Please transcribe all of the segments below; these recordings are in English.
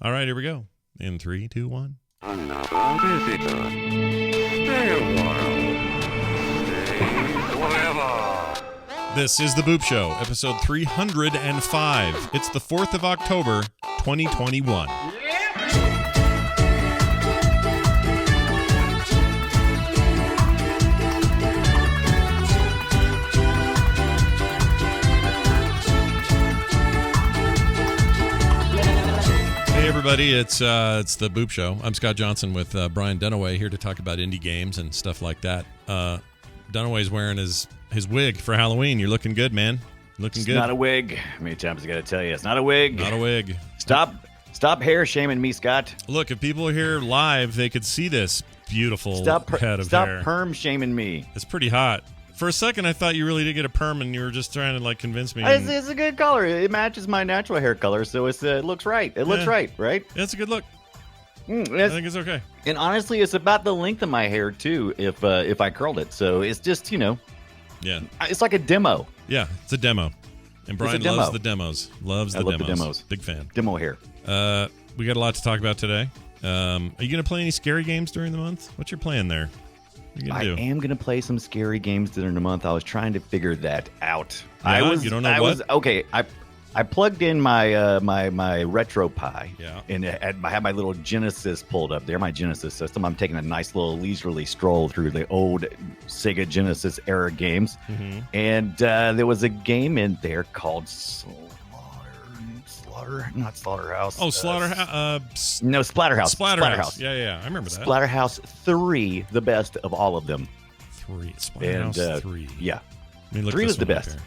All right, here we go. In 3, 2, 1. Another visitor. Stay a while. Stay forever. This is The Boop Show, episode 305. It's the 4th of October, 2021. Hey everybody, it's the Boop Show. I'm Scott Johnson with Brian Dunaway here to talk about indie games and stuff like that. Dunaway's wearing his wig for Halloween. You're looking good, man. Looking good. It's not a wig. How many times I got to tell you? It's not a wig. Not a wig. Stop hair shaming me, Scott. Look, if people are here live, they could see this beautiful head of hair. Stop perm shaming me. It's pretty hot. For a second, I thought you really did get a perm, and you were just trying to like convince me. It's a good color. It matches my natural hair color, so it looks right. It looks right? Yeah, it's a good look. I think it's okay. And honestly, it's about the length of my hair too. If I curled it, so it's just yeah, it's like a demo. Yeah, it's a demo. And Brian loves the demos. Loves the demos. Big fan. Demo hair. We got a lot to talk about today. Are you gonna play any scary games during the month? What's your plan there? I am going to play some scary games during the month. I was trying to figure that out. Yeah, you don't know what? Okay, I plugged in my my RetroPie. Yeah. And I had my little Genesis pulled up there, my Genesis system. I'm taking a nice little leisurely stroll through the old Sega Genesis era games. Mm-hmm. And there was a game in there called not Slaughterhouse. Oh, Slaughterhouse. No, Splatterhouse. Splatterhouse. Yeah, I remember that. Splatterhouse 3, the best of all of them. 3. Splatterhouse 3. Yeah. 3 was the best.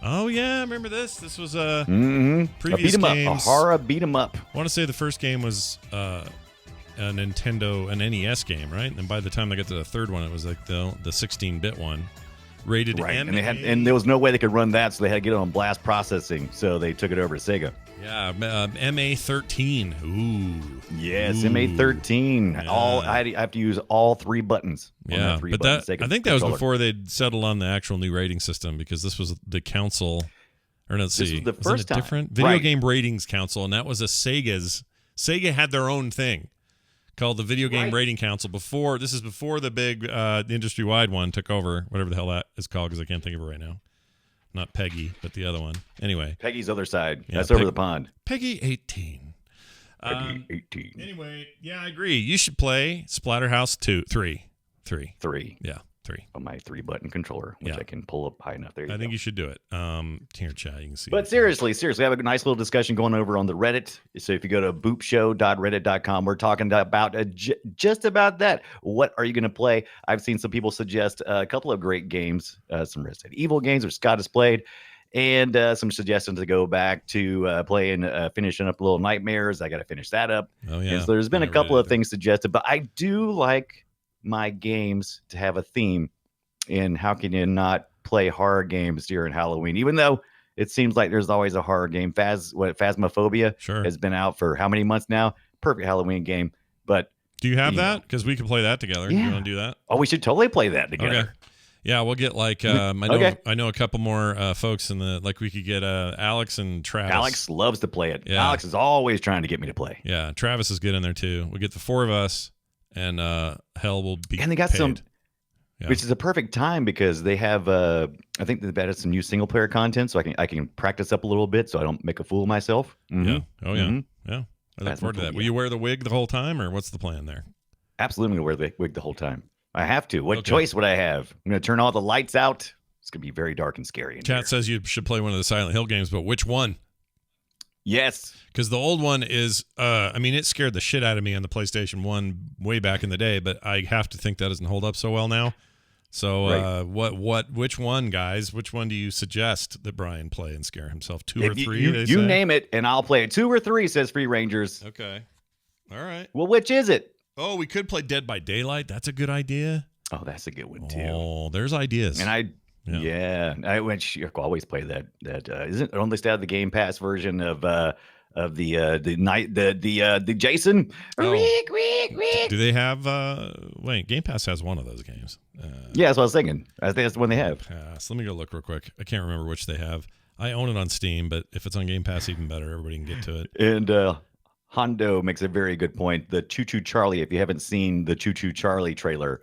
Oh, yeah, I remember this. This was a a previous beat 'em up, a horror beat 'em up. I want to say the first game was a Nintendo, an NES game, right? And by the time I got to the third one, it was like the 16-bit one. Rated right. M. And there was no way they could run that, so they had to get it on blast processing. So they took it over to Sega. Yeah, MA13. Ooh. Yes, Ooh. MA13. Yeah. I have to use all 3 buttons. Yeah, but I think that was before they'd settled on the actual new rating system, because this was the council. Or let's see, was the first time. Different Video Game Ratings Council, and that was Sega had their own thing called the Video Game Rating Council before. This is before the big industry-wide one took over, whatever the hell that is called, because I can't think of it right now. Not Peggy, but the other one. Anyway. Peggy's other side. Yeah, that's over the pond. Peggy 18. Peggy 18. Anyway, yeah, I agree. You should play Splatterhouse 3. 3. Yeah, 3. On my 3-button controller, which I can pull up high enough. There you go. I think you should do it. Here, chat, you can see. But seriously, I have a nice little discussion going over on the Reddit. So if you go to boopshow.reddit.com, we're talking about just about that. What are you going to play? I've seen some people suggest a couple of great games, some Resident Evil games, which Scott has played, and some suggestions to go back to playing, finishing up Little Nightmares. I got to finish that up. Oh, yeah. And so there's been a couple of things suggested, but I do like my games to have a theme. And how can you not play horror games during Halloween? Even though it seems like there's always a horror game. Phasmophobia has been out for how many months now? Perfect Halloween game. But do you have that? Because we could play that together. Yeah. You want to do that? Oh, we should totally play that together. Okay. Yeah, we'll get like I know a couple more folks in the we could get Alex and Travis. Alex loves to play it. Yeah. Alex is always trying to get me to play. Yeah, Travis is good in there too. We'll get the 4 of us, and hell will be. And they got paid. Which is a perfect time because they have, I think they've added some new single player content, so I can practice up a little bit so I don't make a fool of myself. Mm-hmm. Yeah. Oh yeah. Mm-hmm. Yeah. I look forward to that. Will you wear the wig the whole time, or what's the plan there? Absolutely, I'm going to wear the wig the whole time. I have to. What choice would I have? I'm going to turn all the lights out. It's going to be very dark and scary. Chat says you should play one of the Silent Hill games, but which one? Yes. Because the old one is, it scared the shit out of me on the PlayStation 1 way back in the day, but I have to think that doesn't hold up so well now. So which one, guys? Which one do you suggest that Brian play and scare himself? 2 or 3? You name it, and I'll play it. 2 or 3, says Free Rangers. Okay. All right. Well, which is it? Oh, we could play Dead by Daylight. That's a good idea. Oh, that's a good one, too. Oh, there's ideas. And I always play that. Isn't on this out of the Game Pass version of the Jason. Oh. Do they have? Game Pass has one of those games. Yeah, that's what I was thinking. I think that's the one they have. So let me go look real quick. I can't remember which they have. I own it on Steam, but if it's on Game Pass, even better. Everybody can get to it. And Hondo makes a very good point. The Choo Choo Charlie, if you haven't seen the Choo Choo Charlie trailer,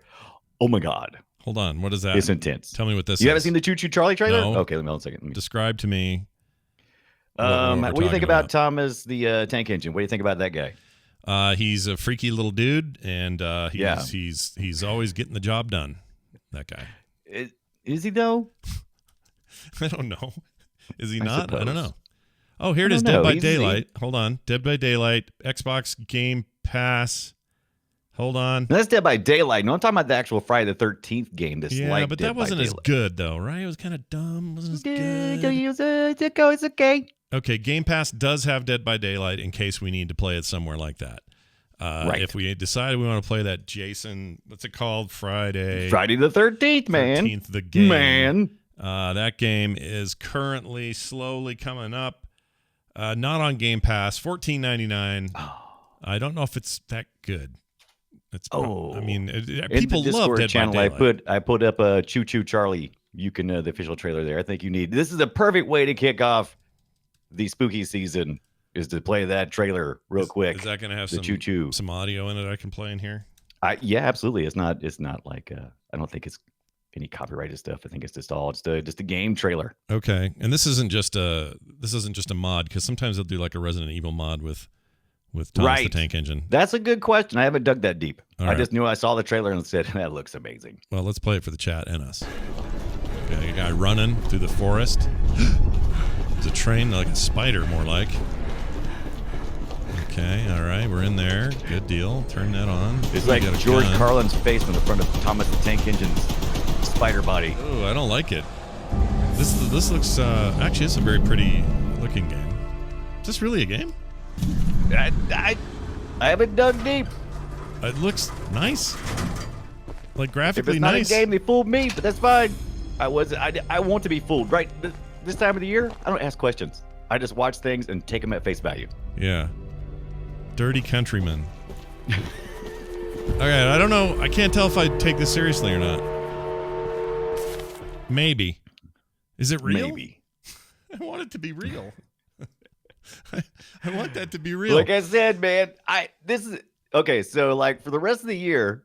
oh my God. Hold on. What is that? It's intense. Tell me what this is. You haven't seen the Choo Choo Charlie trailer? No. Okay, let me hold on a second. Let me... Describe to me. What do you think about Thomas, the tank engine? What do you think about that guy? He's a freaky little dude, and he's always getting the job done. That guy. Is he though? I don't know. Is he not? suppose. I don't know. Oh, here it is. Dead by Daylight. Hold on. Dead by Daylight. Xbox Game Pass. Hold on. That's Dead by Daylight. No, I'm talking about the actual Friday the 13th game. But that wasn't as good though, right? It was kind of dumb. Wasn't as good. It's okay. Okay, Game Pass does have Dead by Daylight in case we need to play it somewhere like that. Right. If we decide we want to play that Jason, what's it called? Friday the 13th, man. 13th, the game. Man. That game is currently slowly coming up. Not on Game Pass, $14.99. I don't know if it's that good. I mean, people love Dead channel, by Daylight. I put up a Choo Choo Charlie. You can the official trailer there. I think you need. This is a perfect way to kick off the spooky season. Is to play that trailer real quick. Is that going to have some audio in it I can play in here? Yeah, absolutely. It's not like I don't think it's any copyrighted stuff. I think it's just a game trailer. Okay, and this isn't just a mod, because sometimes they'll do like a Resident Evil mod with Thomas the Tank Engine. That's a good question. I haven't dug that deep. All right. Just knew I saw the trailer and said that looks amazing. Well, let's play it for the chat and us. Okay, a guy running through the forest. It's a train, like a spider, more like. Okay, all right, we're in there. Good deal. Turn that on. It's like George Carlin's face in the front of Thomas the Tank Engine's spider body. Oh, I don't like it. This looks actually, it's a very pretty looking game. Is this really a game? I haven't dug deep. It looks nice. Like If graphically it's not nice. a game, they fooled me, but that's fine. I want to be fooled. Right, this time of the year, I don't ask questions. I just watch things and take them at face value. Yeah. Dirty Countryman. Okay, I don't know. I can't tell if I take this seriously or not. Maybe. Is it real? Maybe. I want it to be real. I want that to be real. Like I said, man, this is okay. So, like for the rest of the year,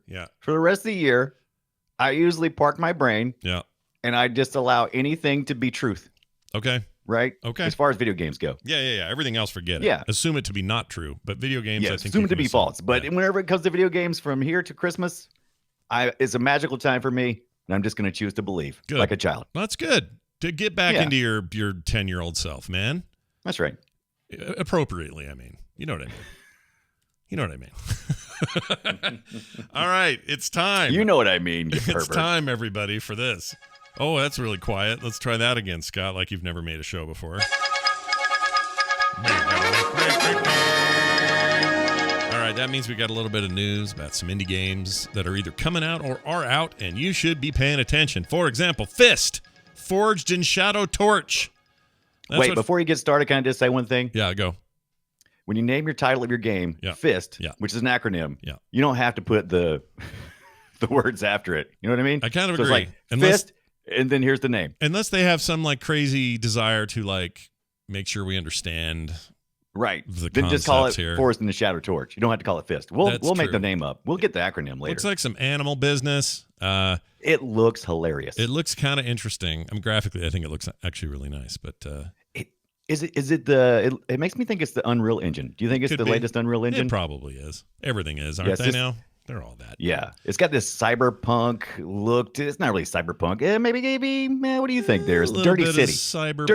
I usually park my brain. Yeah. And I just allow anything to be truth. Okay. Right? Okay. As far as video games go. Yeah. Everything else, forget it. Yeah. Assume it to be not true. But video games, I think assume it to be false. But whenever it comes to video games from here to Christmas, it's a magical time for me. And I'm just going to choose to believe. Good. Like a child. That's good. To get back into your 10-year-old self, man. That's right. Appropriately, I mean. You know what I mean. You know what I mean. All right. It's time. You know what I mean, you pervert. It's time, everybody, for this. Oh, that's really quiet. Let's try that again, Scott, like you've never made a show before. All right, that means we got a little bit of news about some indie games that are either coming out or are out, and you should be paying attention. For example, Fist, Forged in Shadow Torch. Wait, before you get started, can I just say one thing? Yeah, go. When you name your title of your game, Fist, which is an acronym, you don't have to put the words after it. You know what I mean? I kind of agree. It's like Fist, and then here's the name. Unless they have some like crazy desire to like make sure we understand. Right. Then just call it here. Forged in the Shadow Torch. You don't have to call it Fist. We'll make the name up. We'll get the acronym later. Looks like some animal business. It looks hilarious. It looks kind of interesting. Graphically, I think it looks actually really nice. But it makes me think it's the Unreal Engine. Do you think it's the latest Unreal Engine? It probably is. Everything is, aren't they now? They're all that. Yeah. It's got this cyberpunk look. It's not really cyberpunk. Maybe. What do you think there? It's Dirty City. Cyberpunk,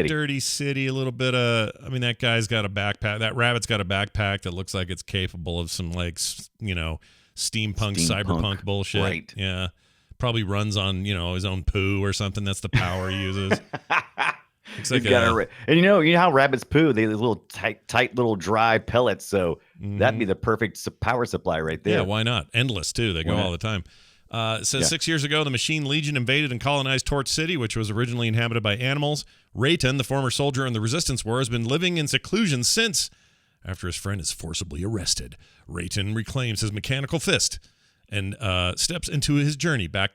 Dirty City. A little bit of, that guy's got a backpack. That rabbit's got a backpack that looks like it's capable of some, like, steampunk cyberpunk bullshit. Right. Yeah. Probably runs on, his own poo or something. That's the power he uses. Looks like and you know how rabbits poo? They little tight little dry pellets. So that'd be the perfect power supply right there. Yeah, why not? Endless too. They go all the time. It says 6 years ago, the Machine Legion invaded and colonized Torch City, which was originally inhabited by animals. Rayton, the former soldier in the Resistance War, has been living in seclusion since. After his friend is forcibly arrested, Rayton reclaims his mechanical fist and steps into his journey back,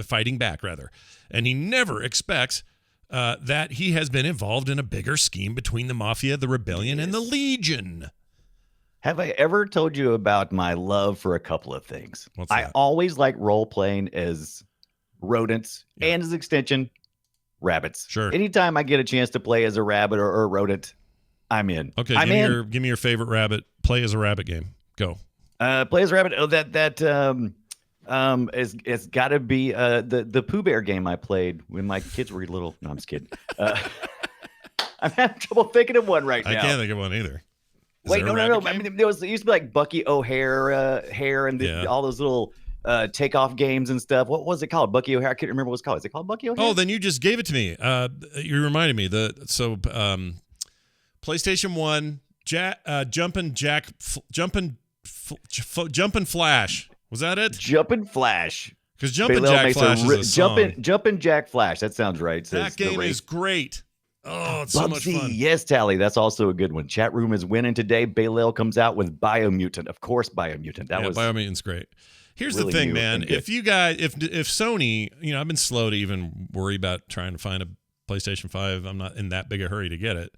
fighting back rather. And he never expects that he has been involved in a bigger scheme between the Mafia, the Rebellion, and the Legion. Have I ever told you about my love for a couple of things? What's I that? always like role playing as rodents Yeah. and as extension, rabbits. Sure. Anytime I get a chance to play as a rabbit or a rodent, I'm in. Okay, I'm in. give me your favorite rabbit. Play as a rabbit game. Go. Play as a rabbit. Oh, it's got to be the Pooh Bear game I played when my kids were little. No, I'm just kidding. I'm having trouble thinking of one right now. I can't think of one either. Is Wait, there a no. rabbit I game? mean, it used to be like Bucky O'Hare hair and Yeah. all those little takeoff games and stuff. What was it called? Bucky O'Hare. I can't remember what it's called. Is it called Bucky O'Hare? Oh, then you just gave it to me. You reminded me. PlayStation 1, Jumpin' Flash. Was that it? Jumpin' Flash. Because Jumpin' Baylel Jack makes Flash is a song. Jumpin' Jack Flash. That sounds right. Says That game the is great. Oh, it's so much Bubsy. fun. Yes, Tally. That's also a good one. Chat room is winning today. Baylel comes out with Biomutant. Of course, Biomutant. That was Biomutant's great. Here's really the thing, new man. and good. If you guys, if Sony, I've been slow to even worry about trying to find a PlayStation 5. I'm not in that big a hurry to get it.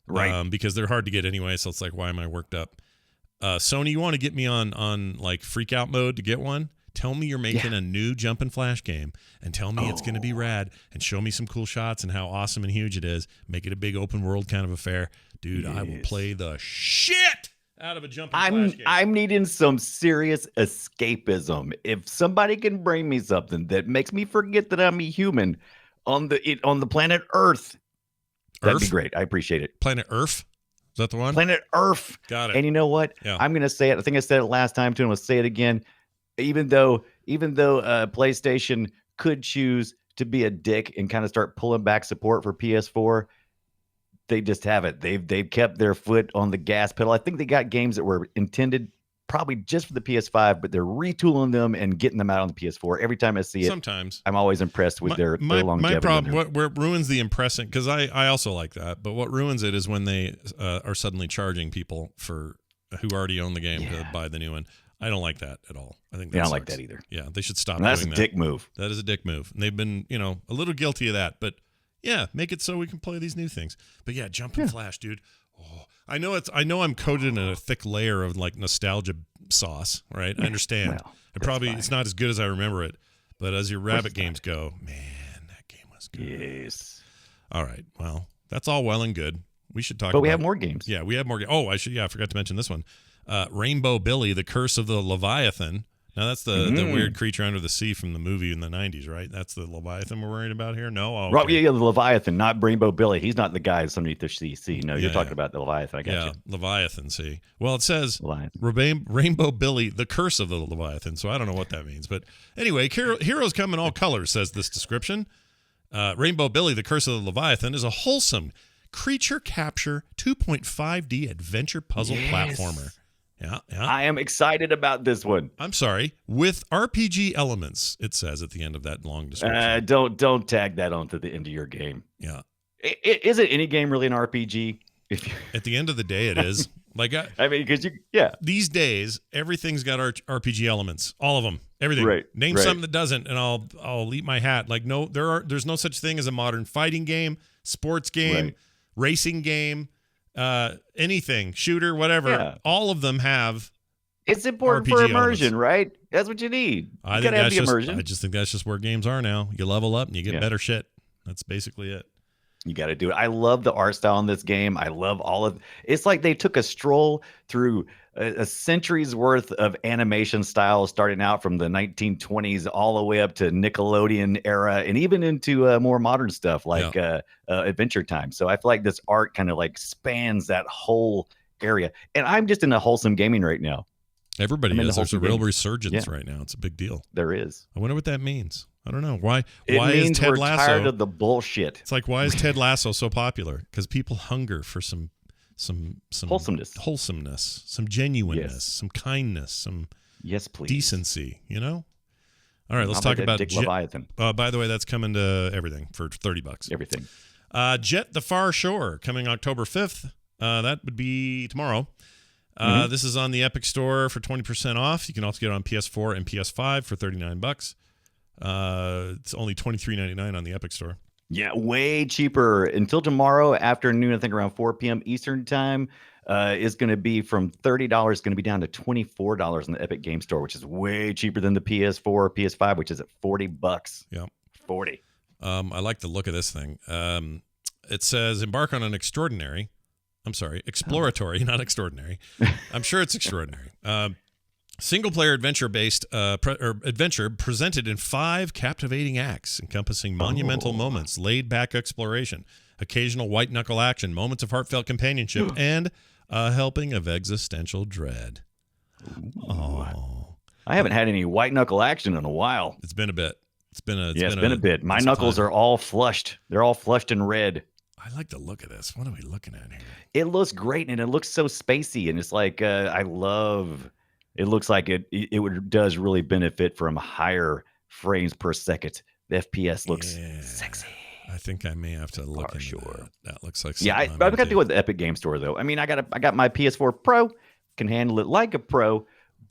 Right. Because they're hard to get anyway, so it's like, why am I worked up? Sony, you want to get me on like freak out mode to get one? Tell me you're making a new Jumpin' Flash game and tell me it's going to be rad and show me some cool shots and how awesome and huge it is. Make it a big open world kind of affair. Dude, I will play the shit out of a Jumpin' Flash game. I'm needing some serious escapism. If somebody can bring me something that makes me forget that I'm a human on the planet Earth, that'd be great. I appreciate it. Planet Earth? Is that the one? Planet Earth. Got it. And you know what? Yeah. I'm going to say it. I think I said it last time too, and I'll say it again. Even though PlayStation could choose to be a dick and kind of start pulling back support for PS4, they just haven't. They've kept their foot on the gas pedal. I think they got games that were intended probably just for the PS5, but they're retooling them and getting them out on the PS4. Every time I see it, sometimes I'm always impressed with their longevity. My problem, what ruins the impression, because I also like that, but what ruins it is when they are suddenly charging people who already own the game to buy the new one. I don't like that at all. I think I don't sucks. like that either. Yeah, they should stop And that's doing a that. dick move. That is a dick move. And they've been, a little guilty of that. But yeah, make it so we can play these new things. But yeah, Jumpin' Flash, dude. Oh, I know I'm coated in a thick layer of like nostalgia sauce, right? I understand. Well, it's not as good as I remember it. But as your rabbit games go, man, that game was good. Yes. All right. Well, that's all well and good. We should talk But we have more games. Yeah, we have more games. Oh, I forgot to mention this one. Rainbow Billy, The Curse of the Leviathan. Now, that's the weird creature under the sea from the movie in the 90s, right? That's the Leviathan we're worried about here? No? Oh, okay. Right, yeah, the Leviathan, not Rainbow Billy. He's not the guy that's underneath the sea. No, you're talking about the Leviathan. I got you. Leviathan, see. Well, it says Leviathan. Rainbow Billy, The Curse of the Leviathan, so I don't know what that means. But anyway, heroes come in all colors, says this description. Rainbow Billy, The Curse of the Leviathan is a wholesome creature capture 2.5D adventure puzzle platformer. Yeah. I am excited about this one. I'm sorry. With RPG elements, it says at the end of that long description. Don't tag that onto the end of your game. Yeah. Is it any game really an RPG? At the end of the day, it is. Like because these days, everything's got RPG elements. All of them. Everything. Right. Name something that doesn't, and I'll eat my hat. Like there's no such thing as a modern fighting game, sports game, racing game. Anything, shooter, whatever, all of them have. It's important RPG for immersion, elements. Right? That's what you need. You gotta have the immersion. I just think that's just where games are now. You level up and you get better shit. That's basically it. You got to do it. I love the art style in this game. I love it's like they took a stroll through a century's worth of animation styles, starting out from the 1920s all the way up to Nickelodeon era, and even into more modern stuff like Adventure Time. So I feel like this art kind of like spans that whole area. And I'm just in a wholesome gaming right now. Everybody is. There's a real resurgence right now. It's a big deal. There is. I wonder what that means. I don't know. Why means is Ted we're Lasso tired of the bullshit? It's like, why is Ted Lasso so popular? Because people hunger for some wholesomeness, some genuineness, some kindness, some decency. All right, let's talk about Leviathan. By the way, that's coming to everything for $30. Everything. Jet the Far Shore coming October 5th. That would be tomorrow. This is on the Epic Store for 20% off. You can also get it on PS4 and PS5 for $39. It's only $23.99 on the Epic Store. Yeah, way cheaper until tomorrow afternoon. I think around 4 p.m. Eastern time. is going to be from $30, going to be down to $24 in the Epic Game Store, which is way cheaper than the PS4 or PS5, which is at $40. Yeah. 40. I like the look of this thing. It says embark on an exploratory, not extraordinary. I'm sure it's extraordinary. Single-player adventure-based adventure presented in 5 captivating acts, encompassing monumental moments, laid-back exploration, occasional white-knuckle action, moments of heartfelt companionship, and a helping of existential dread. Oh, I haven't had any white-knuckle action in a while. It's been a bit. It's been a bit. My knuckles are all flushed. They're all flushed in red. I like the look of this. What are we looking at here? It looks great, and it looks so spacey, and it's like it looks like it does really benefit from higher frames per second. The FPS looks sexy. I think I may have to look into sure. That looks like I've got to deal with the Epic Game Store though. I mean, I got my PS4 Pro, can handle it like a pro,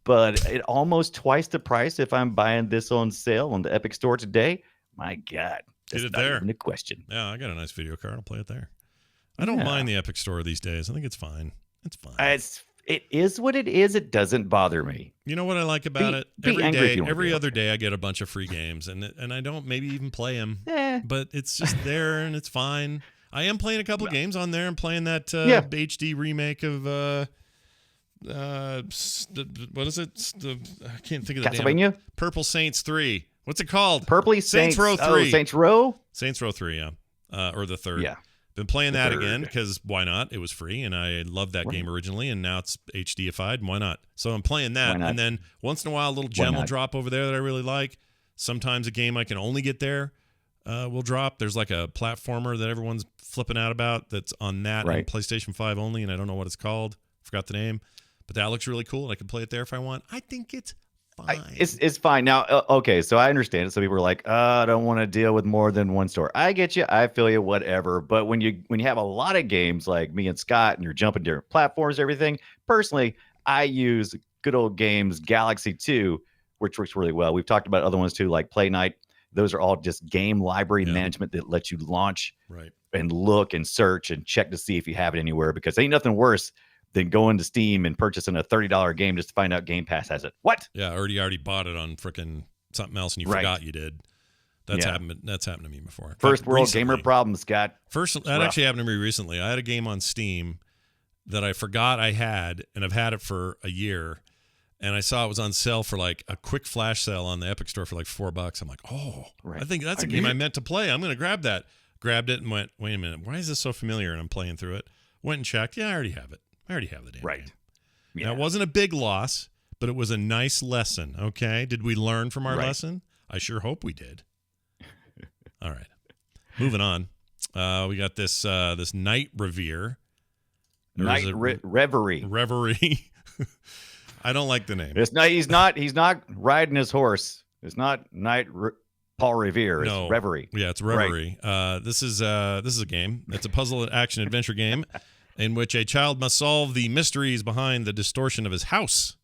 but it almost twice the price if I'm buying this on sale on the Epic Store today. My God, get it not there. even a question. Yeah, I got a nice video card. I'll play it there. I don't mind the Epic Store these days. I think it's fine. It's fine. It is what it is. It doesn't bother me. You know what I like about it? Every other day, I get a bunch of free games, and I don't maybe even play them, but it's just there and it's fine. I am playing a couple games on there. I'm playing that HD remake of what is it? I can't think of the Castlevania? name. Purple Saints 3. What's it called? Purpley Saints Row 3. Oh, Saints Row? Saints Row 3, yeah. Or the third. Yeah. Been playing that again because why not? It was free, and I loved that game originally, and now it's HDified. Why not? So I'm playing that, and then once in a while, a little gem will drop over there that I really like. Sometimes a game I can only get there will drop. There's like a platformer that everyone's flipping out about that's on that and PlayStation 5 only, and I don't know what it's called. Forgot the name, but that looks really cool, and I can play it there if I want. I think it's fine. It's fine. Now, okay, so I understand it. So people are like, I don't want to deal with more than one store. I get you. I feel you, whatever. But when you have a lot of games like me and Scott and you're jumping different platforms, everything, personally, I use good old games Galaxy 2, which works really well. We've talked about other ones too, like Play Night. Those are all just game library management that lets you launch and look and search and check to see if you have it anywhere, because ain't nothing worse than going to Steam and purchasing a $30 game just to find out Game Pass has it. What? Yeah, already bought it on frickin' something else and you forgot you did. That's happened. That's happened to me before. First world gamer problems, Scott. That actually happened to me recently. I had a game on Steam that I forgot I had, and I've had it for a year. And I saw it was on sale for like a quick flash sale on the Epic Store for like $4. I'm like, I think that's a game I meant to play. I'm going to grab that. Grabbed it and went, wait a minute, why is this so familiar? And I'm playing through it. Went and checked. Yeah, I already have it. I already have the damn game. Yeah. Now, it wasn't a big loss, but it was a nice lesson, okay? Did we learn from our lesson? I sure hope we did. All right. Moving on. We got this Night Revere. Reverie. Reverie. I don't like the name. He's not riding his horse. It's not Paul Revere. It's Reverie. Yeah, it's Reverie. Right. This is a game. It's a puzzle action adventure game in which a child must solve the mysteries behind the distortion of his house.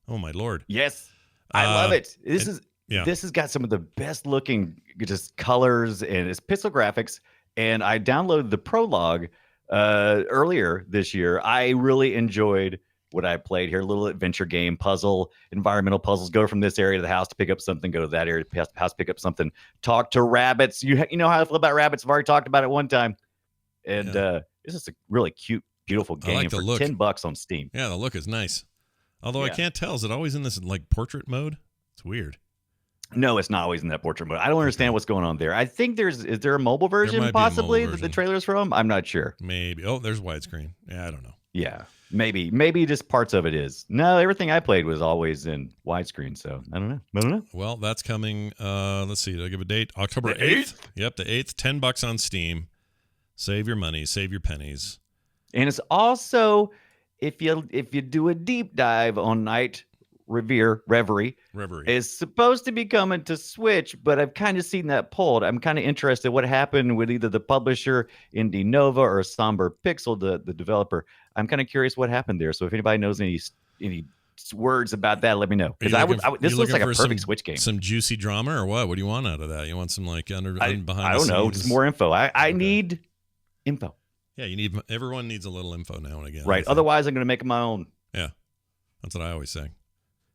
Oh my Lord. Yes. I love it. This has got some of the best looking just colors, and it's pixel graphics. And I downloaded the prologue earlier this year. I really enjoyed what I played here. A little adventure game, puzzle, environmental puzzles. Go from this area to the house to pick up something, go to that area to the house, pick up something, talk to rabbits. You know how I feel about rabbits. I've already talked about it one time. And this is a really cute, beautiful game like for look. $10 on Steam. Yeah, the look is nice. Although I can't tell. Is it always in this like portrait mode? It's weird. No, it's not always in that portrait mode. I don't understand what's going on there. I think is there a mobile version possibly that the trailer's from? I'm not sure. Maybe. Oh, there's widescreen. Yeah, I don't know. Yeah, maybe just parts of it is. No, everything I played was always in widescreen. So I don't know. Well, that's coming. Let's see. Did I give a date? October 8th. Yep, the 8th. $10 on Steam. Save your money. Save your pennies. And it's also if you do a deep dive on Night Reverie is supposed to be coming to Switch, but I've kind of seen that pulled. I'm kind of interested what happened with either the publisher Indie Nova or Somber Pixel, the developer. I'm kind of curious what happened there. So if anybody knows any words about that, let me know. Because this looks like a perfect Switch game. Some juicy drama or what? What do you want out of that? You want some like behind? I don't know. Just more info. I need info. Yeah, everyone needs a little info now and again. Right. Otherwise, I'm going to make it my own. Yeah, that's what I always say.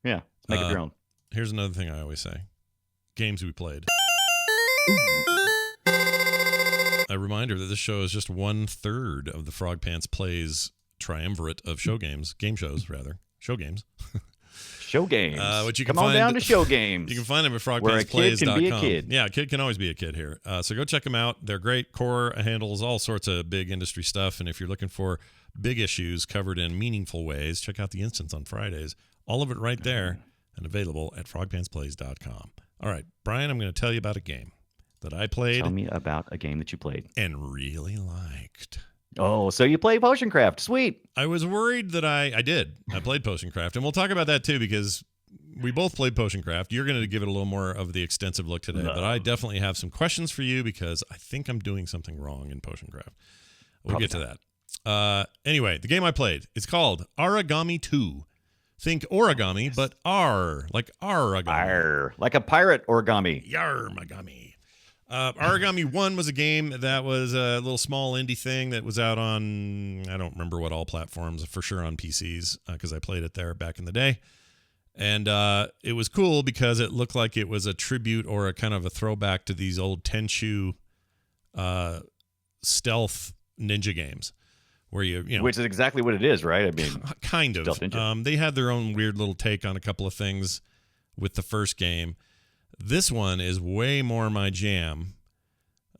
Yeah, make it your own. Here's another thing I always say: games we played. A reminder that this show is just 1/3 of the Frog Pants Plays triumvirate of game shows. Show games. Show games. Which you Come can on find, down to show games. You can find them at Where a kid frogpantsplays.com. can be a kid. Yeah, a kid can always be a kid here. So go check them out. They're great. Core handles all sorts of big industry stuff. And if you're looking for big issues covered in meaningful ways, check out the Instance on Fridays. All of it right there and available at frogpantsplays.com. All right, Brian, I'm going to tell you about a game that I played. Tell me about a game that you played. And really liked. Oh, so you play Potion Craft. Sweet. I was worried that I did. I played Potion Craft, and we'll talk about that too because we both played Potion Craft. You're going to give it a little more of the extensive look today, but I definitely have some questions for you because I think I'm doing something wrong in Potion Craft. We'll get to that. Anyway, the game I played, it's called Origami 2. Think origami, but R, like origami. R, like a pirate origami. Yarmagami. Origami 1 was a game that was a little small indie thing that was out on, I don't remember what all platforms, for sure on PCs, because I played it there back in the day. And it was cool because it looked like it was a tribute or a kind of a throwback to these old Tenchu stealth ninja games. Where you know, which is exactly what it is, right? I mean, kind of. They had their own weird little take on a couple of things with the first game. This one is way more my jam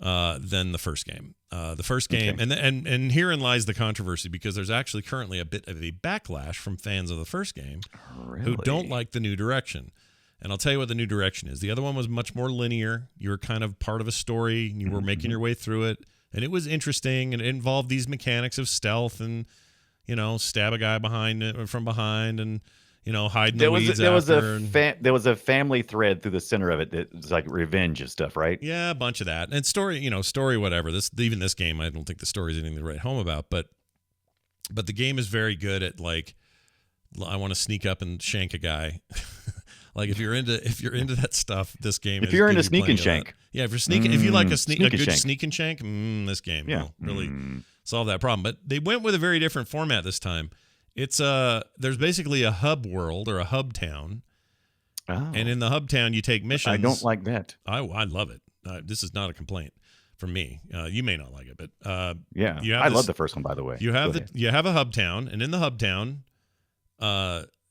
than the first game. The first game, and herein lies the controversy because there's actually currently a bit of a backlash from fans of the first game who don't like the new direction. And I'll tell you what the new direction is. The other one was much more linear. You were kind of part of a story. You were making your way through it. And it was interesting, and it involved these mechanics of stealth and, stab a guy from behind and, hide in the weeds there was a family thread through the center of it that was like revenge and stuff, right? Yeah, a bunch of that. And story whatever. Even this game, I don't think the story is anything to write home about, but the game is very good at, like, I want to sneak up and shank a guy. Like if you're into that stuff, this game. If you're into sneak and shank, yeah. If you like a good sneak and shank, this game will really solve that problem. But they went with a very different format this time. It's there's basically a hub world or a hub town, and in the hub town you take missions. I don't like that. I love it. This is not a complaint from me. You may not like it, but I love the first one, by the way. You have a hub town, and in the hub town,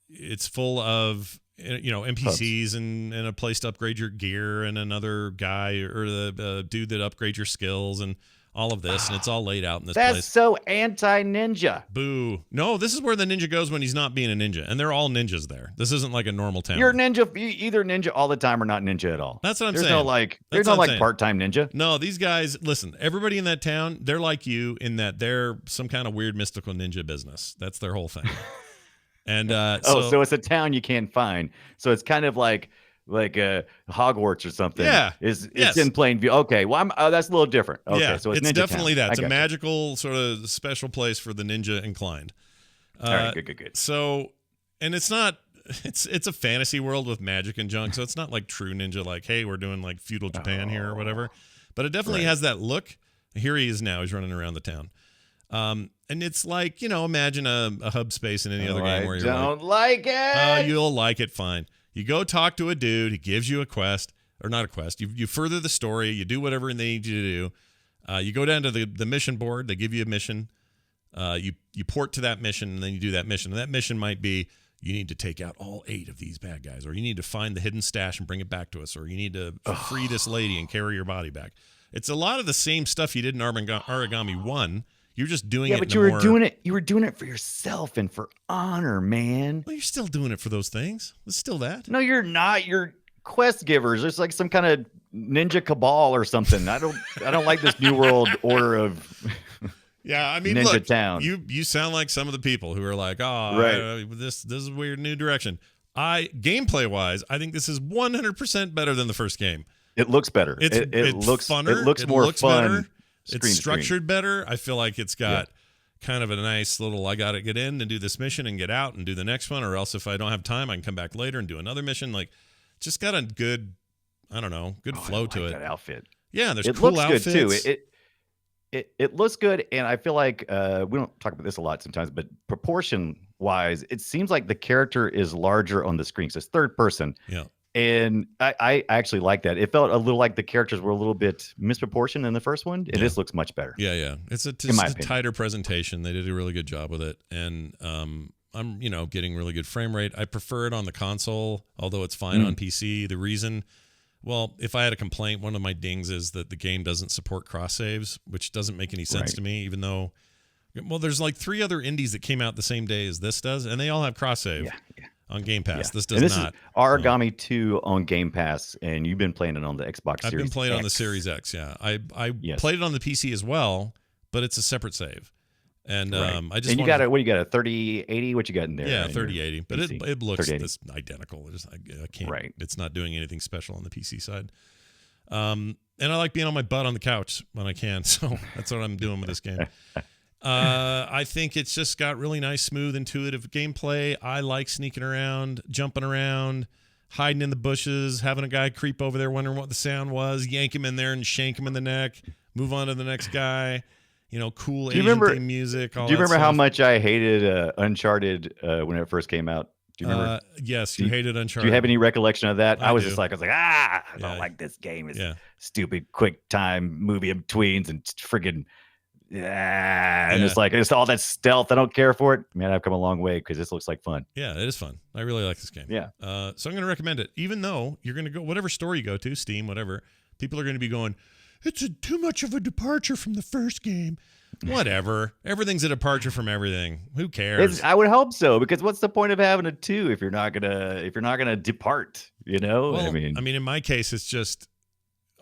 it's full of NPCs and a place to upgrade your gear and another guy or the dude that upgrades your skills and all of this, and it's all laid out in this place. That's so anti-ninja. Boo. No, this is where the ninja goes when he's not being a ninja, and they're all ninjas there. This isn't like a normal town. You're a ninja, either ninja all the time or not ninja at all. That's what I'm saying. There's no part-time ninja. No, these guys, listen, everybody in that town, they're like you in that they're some kind of weird mystical ninja business. That's their whole thing. And so it's a town you can't find. So it's kind of like Hogwarts or something. Yeah, it's in plain view. Okay, well that's a little different. Okay, yeah, so it's definitely town. that. It's a magical sort of special place for the ninja inclined. All right, good. So, and it's not. It's a fantasy world with magic and junk. So it's not like true ninja. Like, hey, we're doing like feudal Japan here or whatever. But it definitely has that look. Here he is now. He's running around the town. And it's like, imagine a hub space in any other game where you'll like it. Fine. You go talk to a dude. He gives you a quest, or not a quest. You further the story. You do whatever they need you to do. You go down to the mission board. They give you a mission. You port to that mission, and then you do that mission. And that mission might be you need to take out all 8 of these bad guys, or you need to find the hidden stash and bring it back to us, or you need to free this lady and carry your body back. It's a lot of the same stuff you did in Origami 1. You're just doing it. Yeah, but you were doing it for yourself and for honor, man. Well, you're still doing it for those things. It's still that. No, you're not. You're quest givers. It's like some kind of ninja cabal or something. I don't like this new world order of yeah, I mean, ninja look, town. You sound like some of the people who are like, this is a weird new direction. Gameplay wise, I think this is 100% better than the first game. It looks better. It looks funner. It looks more fun. Better. It's structured better. I feel like it's got kind of a nice little, I got to get in and do this mission and get out and do the next one, or else if I don't have time, I can come back later and do another mission. Like, just got a good, I don't know, flow to it. That outfit. Yeah, there's cool outfits. It looks good too. it looks good, and I feel like we don't talk about this a lot sometimes, but proportion wise, it seems like the character is larger on the screen. So it's third person, Yeah. and I actually like that. It felt a little like the characters were a little bit misproportioned in the first one, and this looks much better. Yeah. It's a tighter presentation. They did a really good job with it, and I'm getting really good frame rate. I prefer it on the console, although it's fine on PC. The reason, well, if I had a complaint, one of my dings is that the game doesn't support cross saves, which doesn't make any sense to me, even though, well, there's like 3 other indies that came out the same day as this does, and they all have cross save on Game Pass. This does not. Is Origami 2 on Game Pass, and you've been playing it on the Xbox Series X. I've been playing on the Series X, yeah. I played it on the PC as well, but it's a separate save. And I just you got a 3080? What you got in there? Yeah, 3080, but it looks identical. I can't. Right. It's not doing anything special on the PC side. And I like being on my butt on the couch when I can, so that's what I'm doing with this game. I think it's just got really nice, smooth, intuitive gameplay. I like sneaking around, jumping around, hiding in the bushes, having a guy creep over there, wondering what the sound was, yank him in there and shank him in the neck, move on to the next guy. Cool Asian theme music. Do you remember how much I hated Uncharted when it first came out? Do you remember? Yes, you hated Uncharted. Do you have any recollection of that? I was do. like, I don't like this game. It's stupid, quick time movie in tweens and friggin'. And it's all that stealth. I don't care for it. Man, I've come a long way because this looks like fun. Yeah, it is fun. I really like this game. Yeah. So I'm going to recommend it, even though you're going to go whatever store you go to, Steam, whatever. People are going to be going, it's too much of a departure from the first game. Whatever. Everything's a departure from everything. Who cares? I would hope so, because what's the point of having a 2 if you're not gonna depart? Well, I mean, in my case, it's just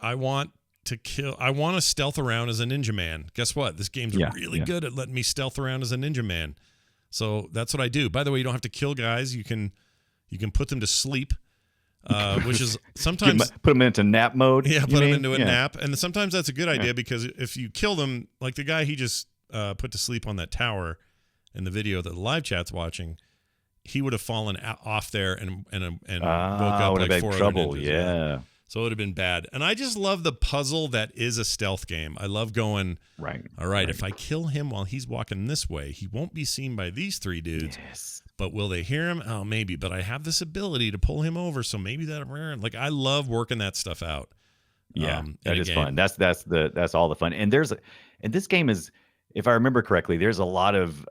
I want to stealth around as a ninja man. Guess what? This game's really good at letting me stealth around as a ninja man. So that's what I do. By the way, you don't have to kill guys. You can put them to sleep. Which is sometimes put them into nap mode. Yeah, put them into a nap, and sometimes that's a good idea because if you kill them, like the guy he just put to sleep on that tower in the video that the live chat's watching, he would have fallen off there and woke up like 4 other ninjas. Yeah. So it would have been bad. And I just love the puzzle that is a stealth game. I love going, all right, if I kill him while he's walking this way, he won't be seen by these 3 dudes. Yes. But will they hear him? Oh, maybe. But I have this ability to pull him over, so maybe that. Like, I love working that stuff out. Yeah, that is fun. That's all the fun. And this game is, if I remember correctly, there's a lot of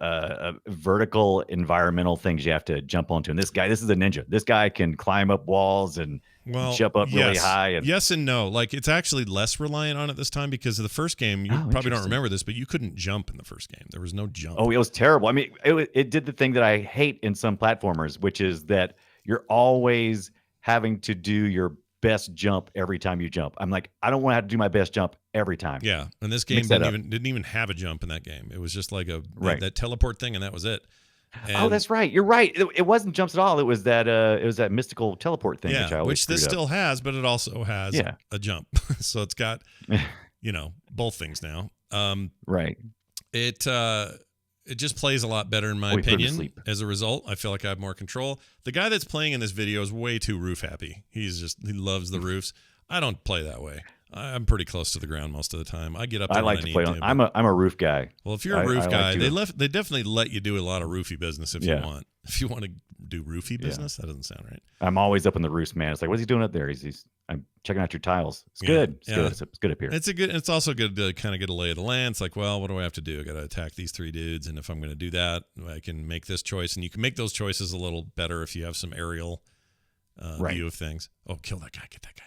vertical environmental things you have to jump onto. And this is a ninja. This guy can climb up walls and jump up really high. And yes and no. Like, it's actually less reliant on it this time because of the first game. You probably don't remember this, but you couldn't jump in the first game. There was no jump. Oh, it was terrible. I mean, it did the thing that I hate in some platformers, which is that you're always having to do your best jump every time you jump. I'm like, I don't want to have to do my best jump every time. Yeah, and this game didn't even have a jump in that game. It was just like that teleport thing, and that was it. And, that's right. You're right. It wasn't jumps at all. It was that mystical teleport thing. Yeah, which I always this still has, but it also has a jump. So it's got both things now. Right. It just plays a lot better in my opinion. As a result, I feel like I have more control. The guy that's playing in this video is way too roof happy. He loves the roofs. I don't play that way. I'm pretty close to the ground most of the time. I get up there. I like to play on. I'm a roof guy. Well, if you're a roof guy, they definitely let you do a lot of roofy business if you want. If you want to do roofy business, that doesn't sound right. I'm always up in the roofs, man. It's like, what's he doing up there? I'm checking out your tiles. It's good. It's good up here. It's also good to kind of get a lay of the land. It's like, well, what do I have to do? I got to attack these 3 dudes, and if I'm going to do that, I can make this choice, and you can make those choices a little better if you have some aerial view of things. Oh, kill that guy! Get that guy!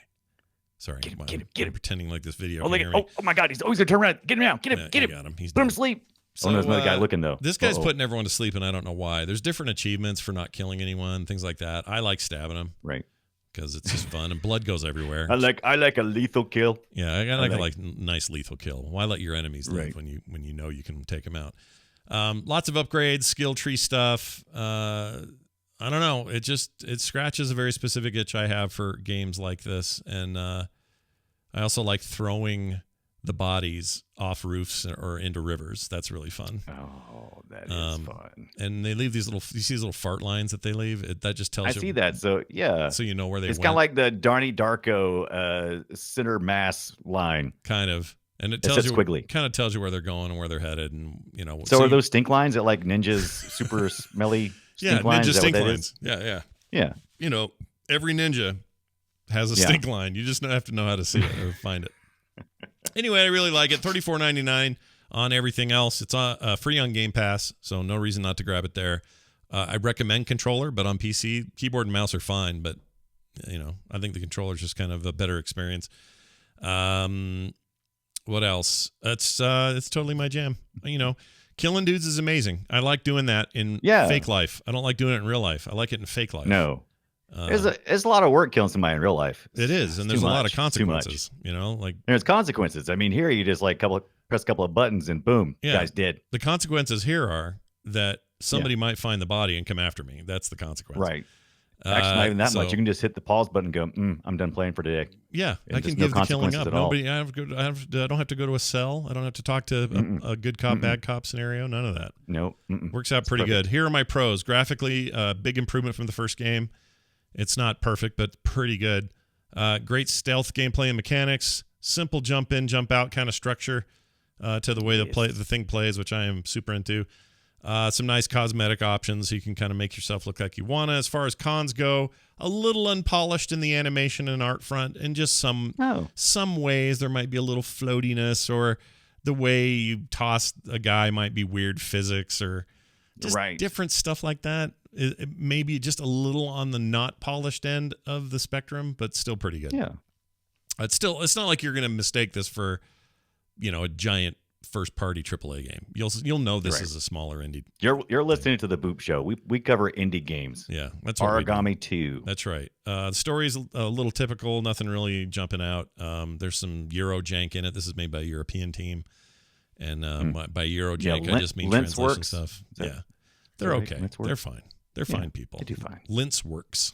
Sorry, get him. Pretending like this video. Oh my God, he's always gonna turn around. Get him out. Get him. Got him. He's put him to sleep. So, there's another guy looking though. This guy's putting everyone to sleep, and I don't know why. There's different achievements for not killing anyone, things like that. I like stabbing them, right? Because it's just fun, and blood goes everywhere. I like a lethal kill. Yeah, I like a nice lethal kill. Why let your enemies live when you know you can take them out? Lots of upgrades, skill tree stuff. I don't know. It scratches a very specific itch I have for games like this, and I also like throwing the bodies off roofs or into rivers. That's really fun. Oh, that is fun. And they leave you see these little fart lines that they leave. That just tells you. I see that. So yeah. So you know where they went. It's kind of like the Donnie Darko center mass line. Kind of. And it It's tells you squiggly. kind of tells you where they're going and where they're headed, and So are those stink lines at like Ninja's super smelly stink lines? Ninja Is that stink what that lines. is? Yeah. Yeah. Every ninja has a stink line. You just have to know how to see it or find it. Anyway, I really like it. $34.99 on everything else. It's free on Game Pass, so no reason not to grab it there. I recommend controller, but on PC, keyboard and mouse are fine. But I think the controller is just kind of a better experience. What else? It's totally my jam. Killing dudes is amazing. I like doing that in fake life. I don't like doing it in real life. I like it in fake life. No. It's a lot of work killing somebody in real life. It is, and there's a lot of consequences. There's consequences. I mean, here you just press a couple of buttons and boom, guy's dead. The consequences here are that somebody might find the body and come after me. That's the consequence. Right. Actually, not even that much. You can just hit the pause button and go, I'm done playing for today. Yeah, I can give the killing up. Nobody. I don't have to go to a cell. I don't have to talk to a good cop, bad cop scenario. None of that. Nope. Works out pretty good. Here are my pros. Graphically, big improvement from the first game. It's not perfect, but pretty good. Great stealth gameplay and mechanics. Simple jump in, jump out kind of structure to the way the thing plays, which I am super into. Some nice cosmetic options. So you can kind of make yourself look like you want to. As far as cons go, a little unpolished in the animation and art front, and just some ways there might be a little floatiness, or the way you toss a guy might be weird physics, or just different stuff like that. It may be just a little on the not polished end of the spectrum, but still pretty good. Yeah. It's not like you're going to mistake this for, a giant first party AAA game. You'll know this is a smaller indie. You're listening to the Boop Show. We cover indie games. Yeah, that's what Origami 2. That's right. The story's a little typical. Nothing really jumping out. There's some Euro jank in it. This is made by a European team, and by Euro jank, I just mean translation stuff. They're okay. They're fine. They're fine people. They do fine. Lince works.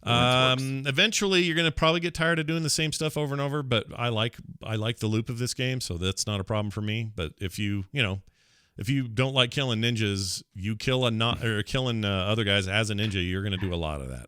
Eventually, you're going to probably get tired of doing the same stuff over and over, but I like the loop of this game, so that's not a problem for me. But if you don't like killing ninjas, you killing other guys as a ninja, you're going to do a lot of that.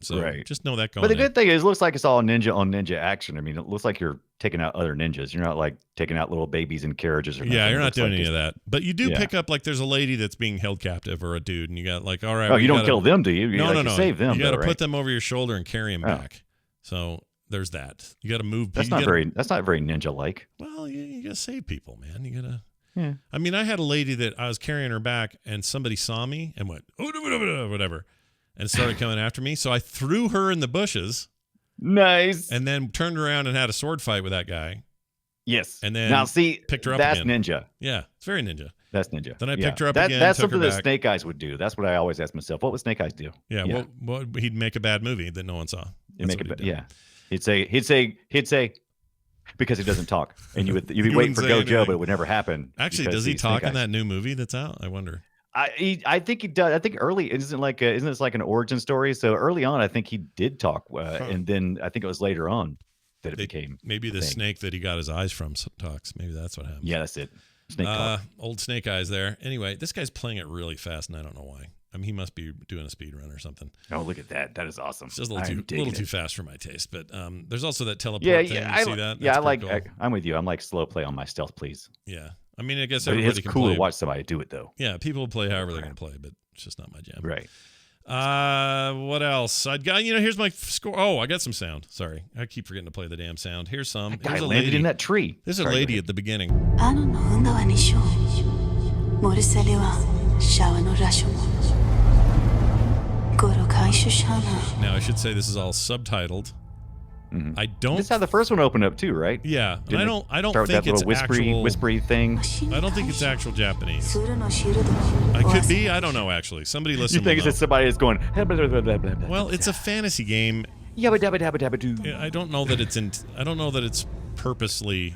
So just know that going. But the good thing is, it looks like it's all ninja on ninja action. I mean, it looks like you're taking out other ninjas. You're not like taking out little babies in carriages or nothing. Yeah, you're not doing any of that. But you do pick up, like, there's a lady that's being held captive, or a dude, and you got like, all right. Oh, you don't kill them, do you? No. You save them. You got to put them over your shoulder and carry them back. So there's that. You got to move. That's not very ninja like. Well, you got to save people, man. You got to. Yeah. I mean, I had a lady that I was carrying her back, and somebody saw me and went, oh, whatever, and started coming after me. So I threw her in the bushes. Nice. And then turned around and had a sword fight with that guy. Yes. And then picked her up that's again. ninja. Yeah, it's very ninja. That's ninja. Then I picked her up again. That's something that Snake Eyes would do. That's what I always ask myself. What would Snake Eyes do? Yeah. Well, he'd make a bad movie that no one saw. He'd say, because he doesn't talk, and you'd be waiting for Gojo, but it would never happen. Actually, does he talk in that new movie that's out? I wonder. I think he does. I think early isn't this like an origin story? So early on, I think he did talk, and then I think it was later on that it became maybe the snake that he got his eyes from talks. Maybe that's what happened. Yeah, that's it. Snake talk. Old Snake Eyes there. Anyway, this guy's playing it really fast, and I don't know why. I mean, he must be doing a speed run or something. Oh, look at that! That is awesome. It's just a little too fast for my taste. But there's also that teleport thing. You see that? Yeah, I'm with you. I'm like slow play on my stealth, please. Yeah. I mean, I guess but everybody it's can cool play. To watch somebody do it, though. Yeah, people play however they're going to play, but it's just not my jam. Right. What else? I got, here's my score. Oh, I got some sound. Sorry, I keep forgetting to play the damn sound. Here's some. That guy landed in that tree. There's a lady at the beginning. Now I should say this is all subtitled. Mm-hmm. I don't. This is how the first one opened up too, right? Yeah, I don't think it's whispery thing. I don't think it's actual Japanese. I could be. I don't know. Actually, somebody listen. You think it's just somebody that's going? Well, it's a fantasy game. I don't know that it's I don't know that it's purposely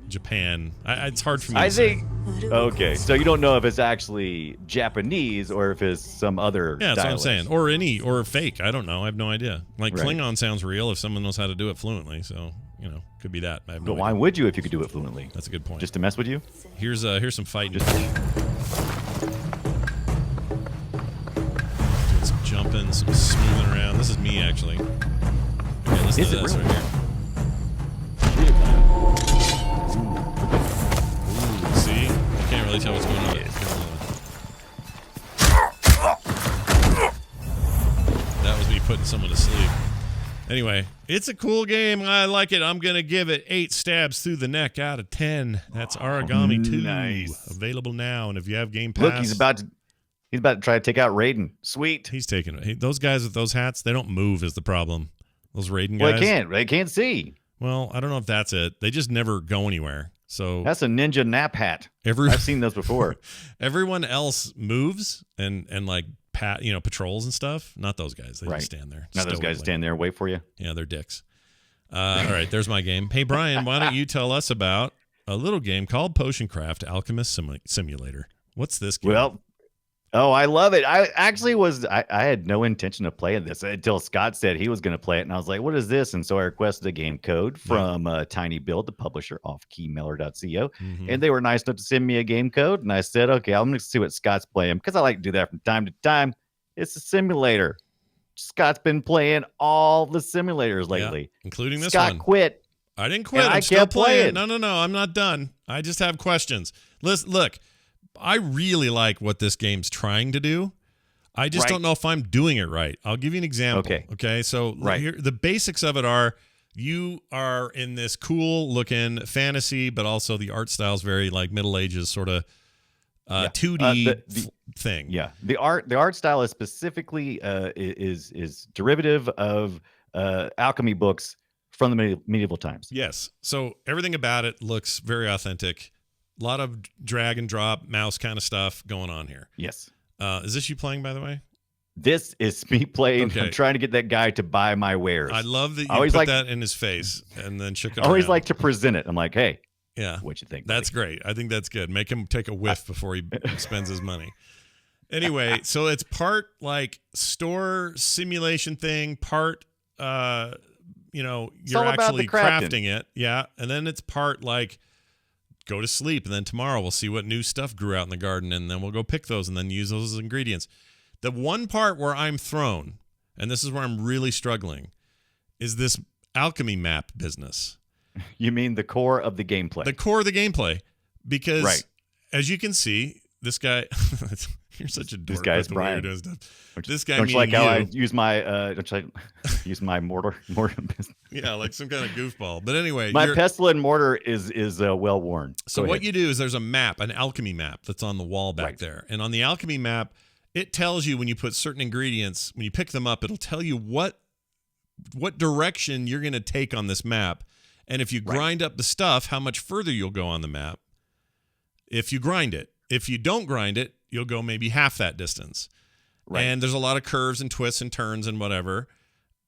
Japan. It's hard for me to say. Okay, so you don't know if it's actually Japanese or if it's some other that's dialect. what I'm saying. Or fake. I don't know. I have no idea. Like Klingon sounds real if someone knows how to do it fluently. So, could be that. I have no but why idea. would you if you could do it fluently? That's a good point. Just to mess with you? Here's some fighting. Doing some jumping, some smoothing around. This is me, actually. Okay, listen to this right here. really tell what's going on. That was me putting someone to sleep. Anyway, it's a cool game. I like it. I'm going to give it 8 stabs through the neck out of 10. That's Origami 2. Nice. Available now. And if you have Game Pass. Look, he's about to try to take out Raiden. Sweet. He's taking it. Those guys with those hats, they don't move is the problem. Those Raiden guys. Well, they can't see. Well, I don't know if that's it. They just never go anywhere. So that's a ninja nap hat. I've seen those before. Everyone else moves and like patrols and stuff. Not those guys. They just stand there. Not those guys stand there and wait for you. Yeah, they're dicks. All right, there's my game. Hey, Brian, why don't you tell us about a little game called Potion Craft Alchemist Simulator? What's this game? Well, I love it. I actually I had no intention of playing this until Scott said he was going to play it. And I was like, what is this? And so I requested a game code from Tiny Build, the publisher off keymailer.co. Mm-hmm. And they were nice enough to send me a game code. And I said, okay, I'm going to see what Scott's playing because I like to do that from time to time. It's a simulator. Scott's been playing all the simulators lately, including this one. Scott quit. I didn't quit. I'm still playing. No, I'm not done. I just have questions. Look. I really like what this game's trying to do. I just don't know if I'm doing it right. I'll give you an example. Okay. So here, the basics of it are you are in this cool looking fantasy, but also the art style is very like Middle Ages sort of 2D thing. Yeah. The art style is specifically is derivative of alchemy books from the medieval times. Yes. So everything about it looks very authentic. A lot of drag and drop mouse kind of stuff going on here. Yes. Is this you playing, by the way? This is me playing. Okay. I'm trying to get that guy to buy my wares. I love that you put that in his face and then shook it around. I always like to present it. I'm like, hey, yeah, what you think? That's great. I think that's good. Make him take a whiff before he spends his money. Anyway, so it's part like store simulation thing, part you're actually crafting it. Yeah. And then it's part like go to sleep, and then tomorrow we'll see what new stuff grew out in the garden, and then we'll go pick those and then use those as ingredients. The one part where I'm thrown, and this is where I'm really struggling, is this alchemy map business. You mean the core of the gameplay? The core of the gameplay. Because as you can see, this guy you're such a dork. This guy's Brian. This guy. Don't you like how I use my use my mortar? Yeah, like some kind of goofball. But anyway, my pestle and mortar is well worn. So what you do is there's a map, an alchemy map that's on the wall back there, and on the alchemy map, it tells you when you put certain ingredients, when you pick them up, it'll tell you what direction you're going to take on this map, and if you grind up the stuff, how much further you'll go on the map. If you grind it. If you don't grind it, you'll go maybe half that distance. Right. And there's a lot of curves and twists and turns and whatever.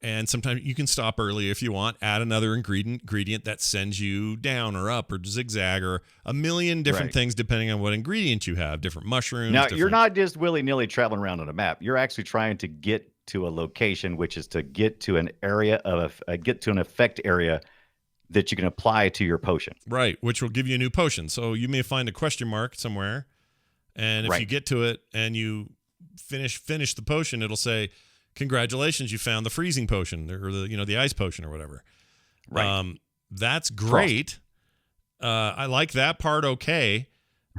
And sometimes you can stop early if you want, add another ingredient that sends you down or up or zigzag or a million different things depending on what ingredient you have, different mushrooms. Now, you're not just willy-nilly traveling around on a map. You're actually trying to get to a location, which is to get to an area get to an effect area that you can apply to your potion. Right, which will give you a new potion. So you may find a question mark somewhere, and if you get to it and you finish the potion, it'll say, "Congratulations, you found the freezing potion or the ice potion or whatever." Right. That's great. I like that part. Okay.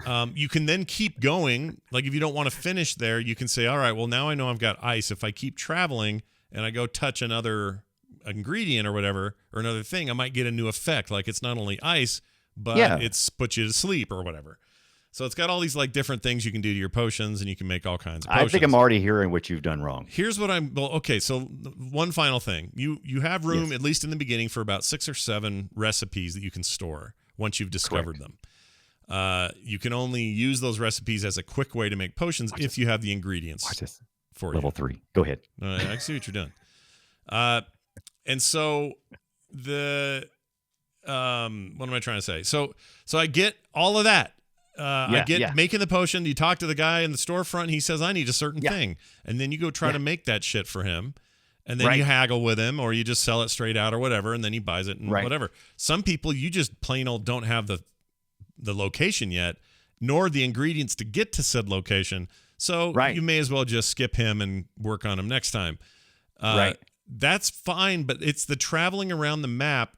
You can then keep going. Like if you don't want to finish there, you can say, "All right, well now I know I've got ice. If I keep traveling and I go touch another ingredient or whatever or another thing, I might get a new effect. Like it's not only ice, but it's put you to sleep or whatever." So it's got all these like different things you can do to your potions, and you can make all kinds of potions. I think I'm already hearing what you've done wrong. Here's what okay, so one final thing. You have room, at least in the beginning, for about 6 or 7 recipes that you can store once you've discovered them. You can only use those recipes as a quick way to make potions if you have the ingredients. Watch this. For Level 3. Go ahead. I see what you're doing. And so what am I trying to say? So I get all of that. I get making the potion. You talk to the guy in the storefront. He says, "I need a certain thing." And then you go try to make that shit for him. And then you haggle with him, or you just sell it straight out or whatever. And then he buys it and whatever. Some people, you just plain old don't have the location yet, nor the ingredients to get to said location. So you may as well just skip him and work on him next time. That's fine. But it's the traveling around the map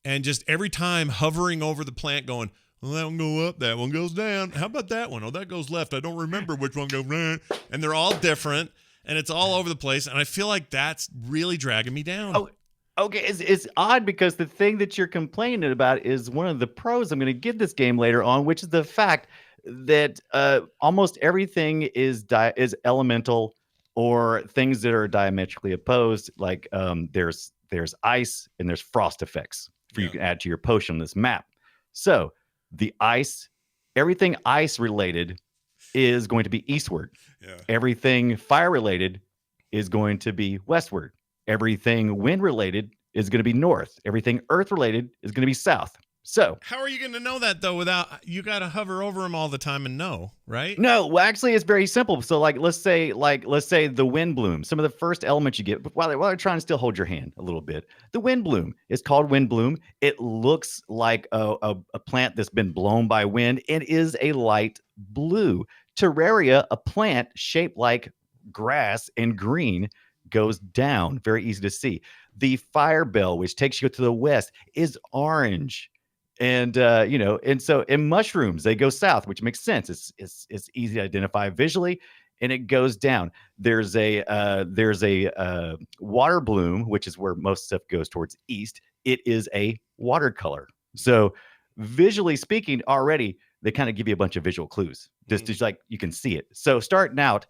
and just every time hovering over the plant going, Well, that one go up, that one goes down. How about that one? Oh, that goes left. I don't remember which one goes right. And they're all different, and it's all over the place. And I feel like that's really dragging me down. Oh, okay. It's odd because the thing that you're complaining about is one of the pros I'm going to give this game later on, which is the fact that almost everything is elemental or things that are diametrically opposed. Like there's ice and there's frost effects for you can add to your potion on this map. So the ice, everything ice related is going to be eastward. Yeah. Everything fire related is going to be westward. Everything wind related is going to be north. Everything earth related is going to be south. So how are you going to know that though? Without you got to hover over them all the time and know, right? no, well, actually, it's very simple. So, let's say the wind bloom. Some of the first elements you get while they're trying to still hold your hand a little bit. The wind bloom is called wind bloom. It looks like a plant that's been blown by wind. It is a light blue. Terraria, a plant shaped like grass and green, goes down. Very easy to see. The fire bell, which takes you to the west, is orange. And so in mushrooms, they go south, which makes sense. It's easy to identify visually, and it goes down. There's a water bloom, which is where most stuff goes towards east. It is a watercolor. So visually speaking, already they kind of give you a bunch of visual clues. Just like you can see it. So starting out,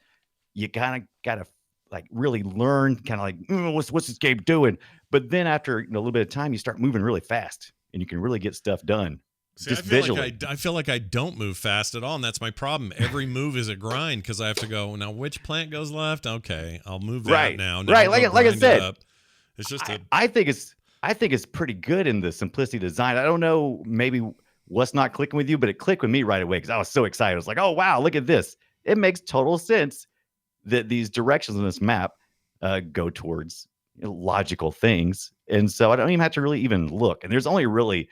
you kind of gotta like really learn, kind of like what's this game doing. But then after a little bit of time, you start moving really fast. And you can really get stuff done. See, just visually. I feel like I don't move fast at all, and that's my problem. Every move is a grind because I have to go, now which plant goes left? Okay, I'll move that now. Right, like I said. It's just I think it's pretty good in the simplicity design. I don't know maybe what's not clicking with you, but it clicked with me right away because I was so excited. I was like, oh, wow, look at this. It makes total sense that these directions on this map go towards logical things. And so I don't even have to really even look. And there's only really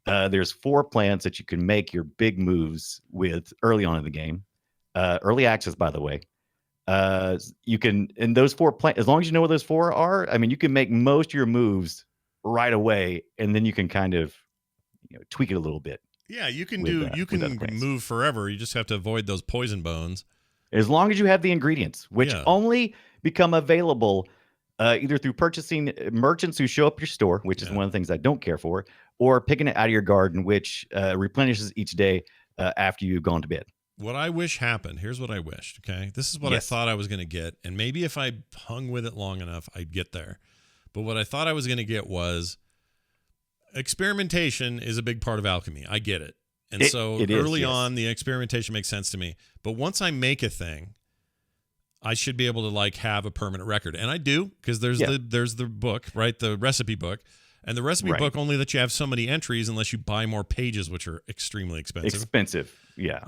there's 4 plants that you can make your big moves with early on in the game. Early access, by the way. You can, in those 4 plants, as long as you know what those 4 are, I mean, you can make most of your moves right away, and then you can kind of tweak it a little bit. Yeah, you can move forever. You just have to avoid those poison bones. As long as you have the ingredients, which only become available either through purchasing merchants who show up your store, which is one of the things I don't care for, or picking it out of your garden, which replenishes each day after you've gone to bed. What I wish happened, here's what I wished, okay? This is what I thought I was going to get, and maybe if I hung with it long enough, I'd get there. But what I thought I was going to get was experimentation is a big part of alchemy. I get it. And early on, the experimentation makes sense to me. But once I make a thing, I should be able to like have a permanent record. And I do, because there's the book, right? The recipe book. And the recipe book only lets you have so many entries unless you buy more pages, which are extremely expensive. Yeah.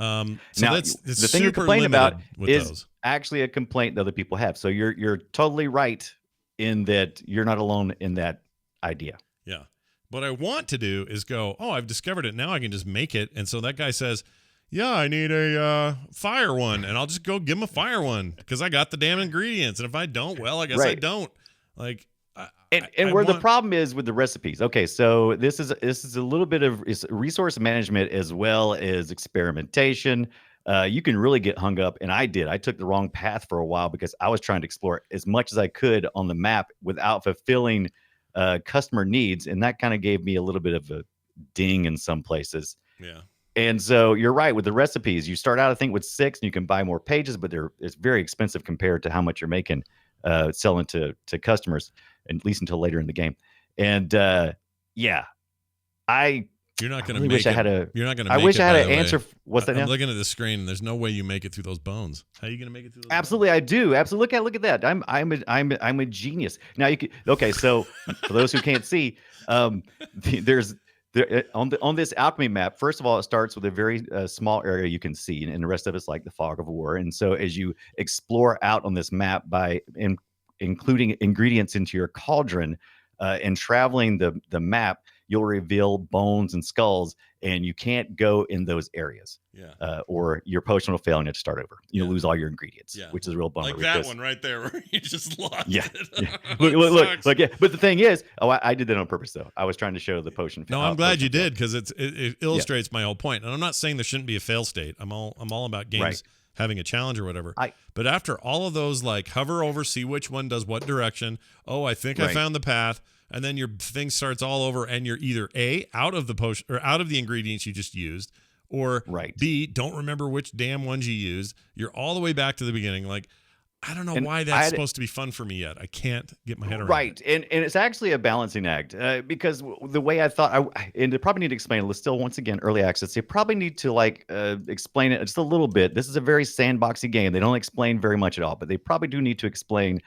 So now, that's the thing you're complaining about is actually a complaint that other people have. So you're totally right in that you're not alone in that idea. Yeah. What I want to do is go, oh, I've discovered it. Now I can just make it. And so that guy says, yeah, I need a fire one, and I'll just go give him a fire one because I got the damn ingredients. And if I don't, well, I guess I don't. Like, the problem is with the recipes. Okay, so this is a little bit of resource management as well as experimentation. You can really get hung up, and I did. I took the wrong path for a while because I was trying to explore as much as I could on the map without fulfilling customer needs, and that kind of gave me a little bit of a ding in some places. Yeah. And so you're right with the recipes. You start out, I think, with 6, and you can buy more pages, but it's very expensive compared to how much you're making selling to customers, at least until later in the game. And you're not going to wish I had a. You're not going to. I wish I had an answer. What's that? I'm looking at the screen, and there's no way you make it through those bones. How are you going to make it through those? Absolutely, bones? I do. Absolutely, look at that. I'm a genius. Now you can. Okay, so for those who can't see, there's. On this alchemy map, first of all, it starts with a very small area you can see, and the rest of it's like the fog of war. And so as you explore out on this map by including ingredients into your cauldron and traveling the map, you'll reveal bones and skulls and you can't go in those areas. Yeah. Or your potion will fail and you have to start over. You'll lose all your ingredients, which is a real bummer. Like that one right there where you just lost it. Yeah. Look, yeah. But the thing is, I did that on purpose though. I was trying to show the potion. No, I'm glad you did, because it illustrates my whole point. And I'm not saying there shouldn't be a fail state. I'm all about games having a challenge or whatever. But after all of those, like hover over, see which one does what direction. Oh, I think I found the path. And then your thing starts all over, and you're either A, out of the potion or out of the ingredients you just used, or B, don't remember which damn ones you used. You're all the way back to the beginning. Like, I don't know why that's supposed to be fun for me yet. I can't get my head around it. And it's actually a balancing act because the way I thought, and they probably need to explain it. Still, once again, early access. They probably need to explain it just a little bit. This is a very sandboxy game. They don't explain very much at all, but they probably do need to explain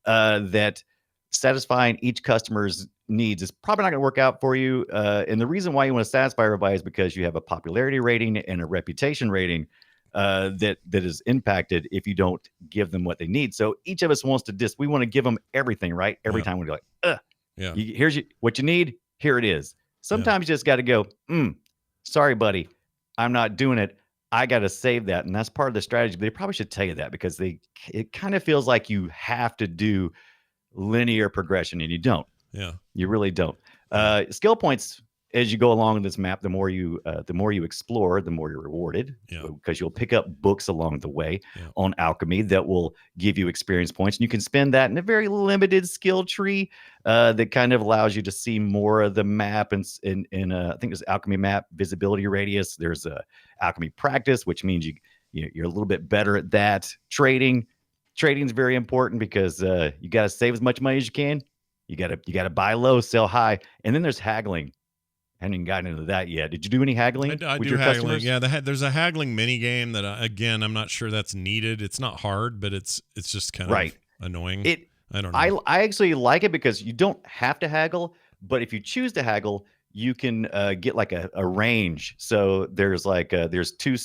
that satisfying each customer's needs is probably not going to work out for you. And the reason why you want to satisfy everybody is because you have a popularity rating and a reputation rating that is impacted if you don't give them what they need. So each of us wants to we want to give them everything, right? Every time we're like, here's what you need. Here it is. Sometimes you just got to go, sorry, buddy, I'm not doing it. I got to save that. And that's part of the strategy. But they probably should tell you that, because it kind of feels like you have to do linear progression, and you don't. You really don't. Skill points, as you go along in this map, the more you explore, the more you're rewarded, because you'll pick up books along the way on alchemy that will give you experience points, and you can spend that in a very limited skill tree that kind of allows you to see more of the map. And I think there's alchemy map visibility radius. There's a alchemy practice, which means you're a little bit better at that. Trading is very important, because you got to save as much money as you can. You got to buy low, sell high, and then there's haggling. I haven't even gotten into that yet. Did you do any haggling? I with do your haggling. customers? Yeah, there's a haggling mini game that again, I'm not sure that's needed. It's not hard, but it's just kind of annoying. I don't know. I actually like it because you don't have to haggle, but if you choose to haggle, you can get like a range. So there's there's two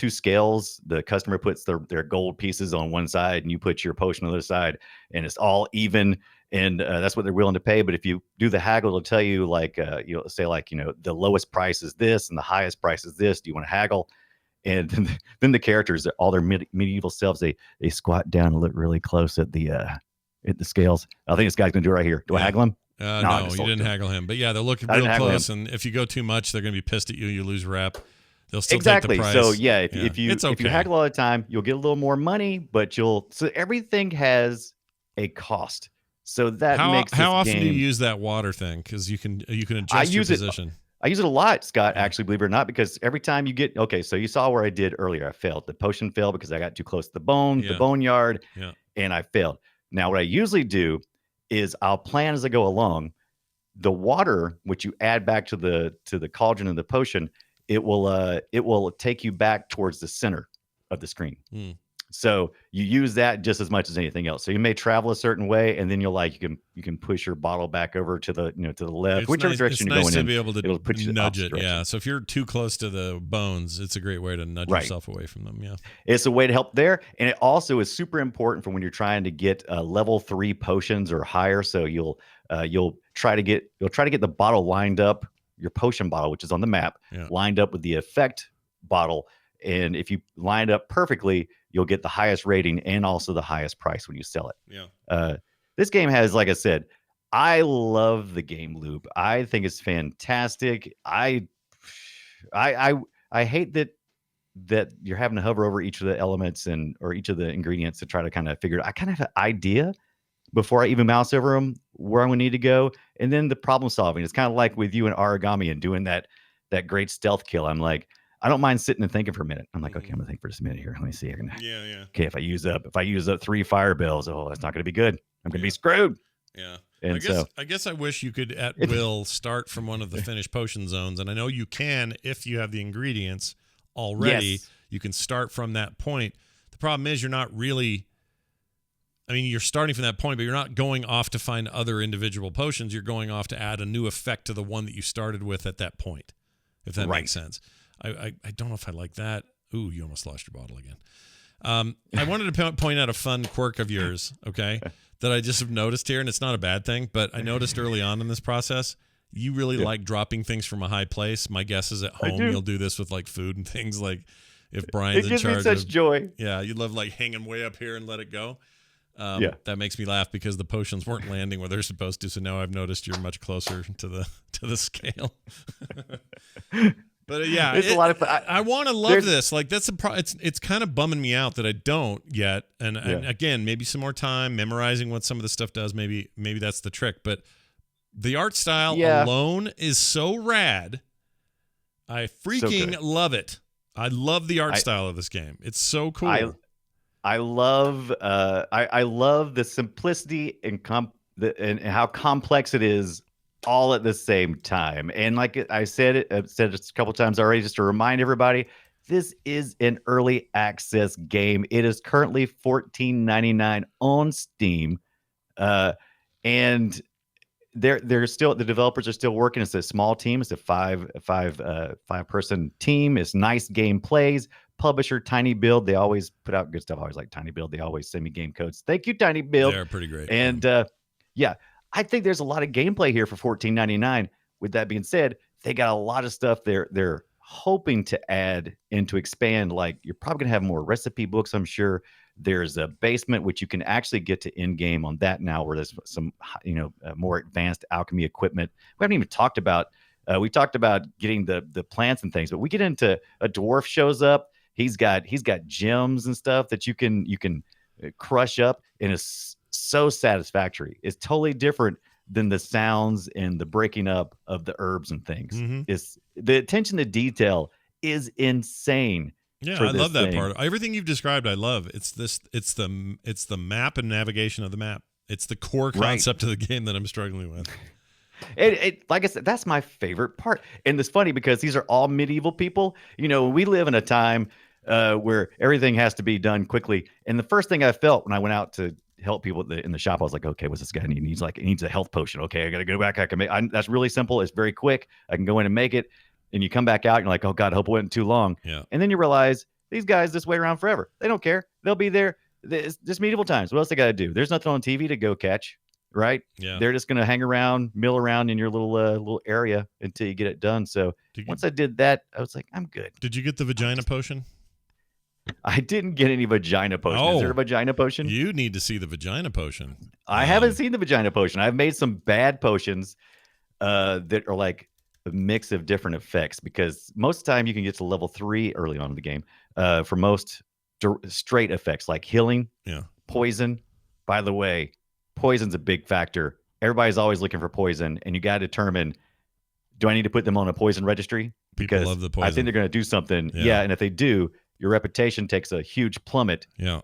scales. The customer puts their gold pieces on one side, and you put your potion on the other side, and it's all even. And that's what they're willing to pay. But if you do the haggle, it'll tell you the lowest price is this and the highest price is this. Do you want to haggle? And then the characters, all their medieval selves, they squat down and look really close at the scales. I think this guy's gonna do it right here. Do I haggle him? No, you didn't haggle him. But yeah, they're looking real close, and if you go too much, they're gonna be pissed at you. You lose rep. They'll still take the price. So yeah, if you haggle all the time, you'll get a little more money, but so everything has a cost. So that makes how often do you use that water thing? Because you can adjust your position. I use it a lot, Scott, actually, believe it or not, because every time you get so you saw where I did earlier. I failed. The potion failed because I got too close to the boneyard, and I failed. Now what I usually do is I'll plan as I go along. The water, which you add back to the cauldron of the potion, it will take you back towards the center of the screen. So you use that just as much as anything else. So you may travel a certain way, and then you can push your bottle back over to the to the left, whichever direction you're going in. It's nice to be able to it'll put you nudge it. Yeah. So if you're too close to the bones, it's a great way to nudge yourself away from them. Yeah. It's a way to help there, and it also is super important for when you're trying to get level 3 potions or higher. So you'll try to get the bottle lined up, your potion bottle, which is on the map, lined up with the effect bottle. And if you line it up perfectly, you'll get the highest rating and also the highest price when you sell it. Yeah. This game has, like I said, I love the game loop. I think it's fantastic. I hate that you're having to hover over each of the elements or each of the ingredients to try to kind of figure it out. I kind of have an idea before I even mouse over them where I'm going to need to go. And then the problem solving. It's kind of like with you and origami and doing that great stealth kill. I'm like, I don't mind sitting and thinking for a minute. I'm like, okay, I'm gonna think for just a minute here. Let me see. Okay, if I use up 3 fire bells, that's not gonna be good. I'm gonna be screwed. Yeah. And I guess I wish you could at will start from one of the finished potion zones, and I know you can if you have the ingredients already. Yes. You can start from that point. The problem is you're not really. I mean, you're starting from that point, but you're not going off to find other individual potions. You're going off to add a new effect to the one that you started with at that point. If that makes sense. I don't know if I like that. Ooh, you almost lost your bottle again. I wanted to point out a fun quirk of yours, okay, that I just have noticed here, and it's not a bad thing, but I noticed early on in this process, you really like dropping things from a high place. My guess is at home you'll do this with like food and things. Like if Brian's It gives in me charge such of, joy. yeah, you love like hanging way up here and let it go. Yeah. That makes me laugh because the potions weren't landing where they're supposed to. So now I've noticed you're much closer to the scale. But yeah, it's a lot of fun. I want to love this. Like that's it's kind of bumming me out that I don't yet. And again, maybe some more time memorizing what some of the stuff does. Maybe that's the trick. But the art style alone is so rad. I freaking love it. I love the art style of this game. It's so cool. I love I love the simplicity and how complex it is all at the same time. And like I've said it a couple times already, just to remind everybody, this is an early access game. It is currently $14.99 on Steam. And they're still, the developers are still working. It's a small team. It's a five person team. It's nice game plays. Publisher Tiny Build. They always put out good stuff. I always like Tiny Build. They always send me game codes. Thank you, Tiny Build. They're pretty great. And I think there's a lot of gameplay here for $14.99. With that being said, they got a lot of stuff they're hoping to add and to expand. Like you're probably gonna have more recipe books, I'm sure. There's a basement which you can actually get to in game on that now, where there's some more advanced alchemy equipment. We haven't even talked about. We talked about getting the plants and things, but we get into a dwarf shows up. He's got gems and stuff that you can crush up, and it's so satisfactory. It's totally different than the sounds and the breaking up of the herbs and things. Mm-hmm. It's the attention to detail is insane. Yeah, I love that part. Everything you've described, I love. It's the map and navigation of the map. It's the core concept of the game that I'm struggling with. It like I said, that's my favorite part. And it's funny because these are all medieval people. We live in a time where everything has to be done quickly. And the first thing I felt when I went out to help people in the shop, I was like, okay, what's this guy need? He needs a health potion. Okay, I got to go back. That's really simple. It's very quick. I can go in and make it. And you come back out and you're like, oh God, I hope it wasn't too long. Yeah. And then you realize these guys just wait around forever. They don't care. They'll be there. It's just medieval times. What else they got to do? There's nothing on TV to go catch, right? Yeah. They're just going to hang around, mill around in your little area until you get it done. So once I did that, I was like, I'm good. Did you get the vagina potion? I didn't get any vagina potion. Oh, is there a vagina potion? You need to see the vagina potion. I haven't seen the vagina potion. I've made some bad potions that are like a mix of different effects, because most of the time you can get to level 3 early on in the game for most straight effects like healing, poison. By the way, poison's a big factor. Everybody's always looking for poison, and you got to determine, do I need to put them on a poison registry? People Because love the poison. I think they're going to do something. Yeah, and if they do, your reputation takes a huge plummet. Yeah.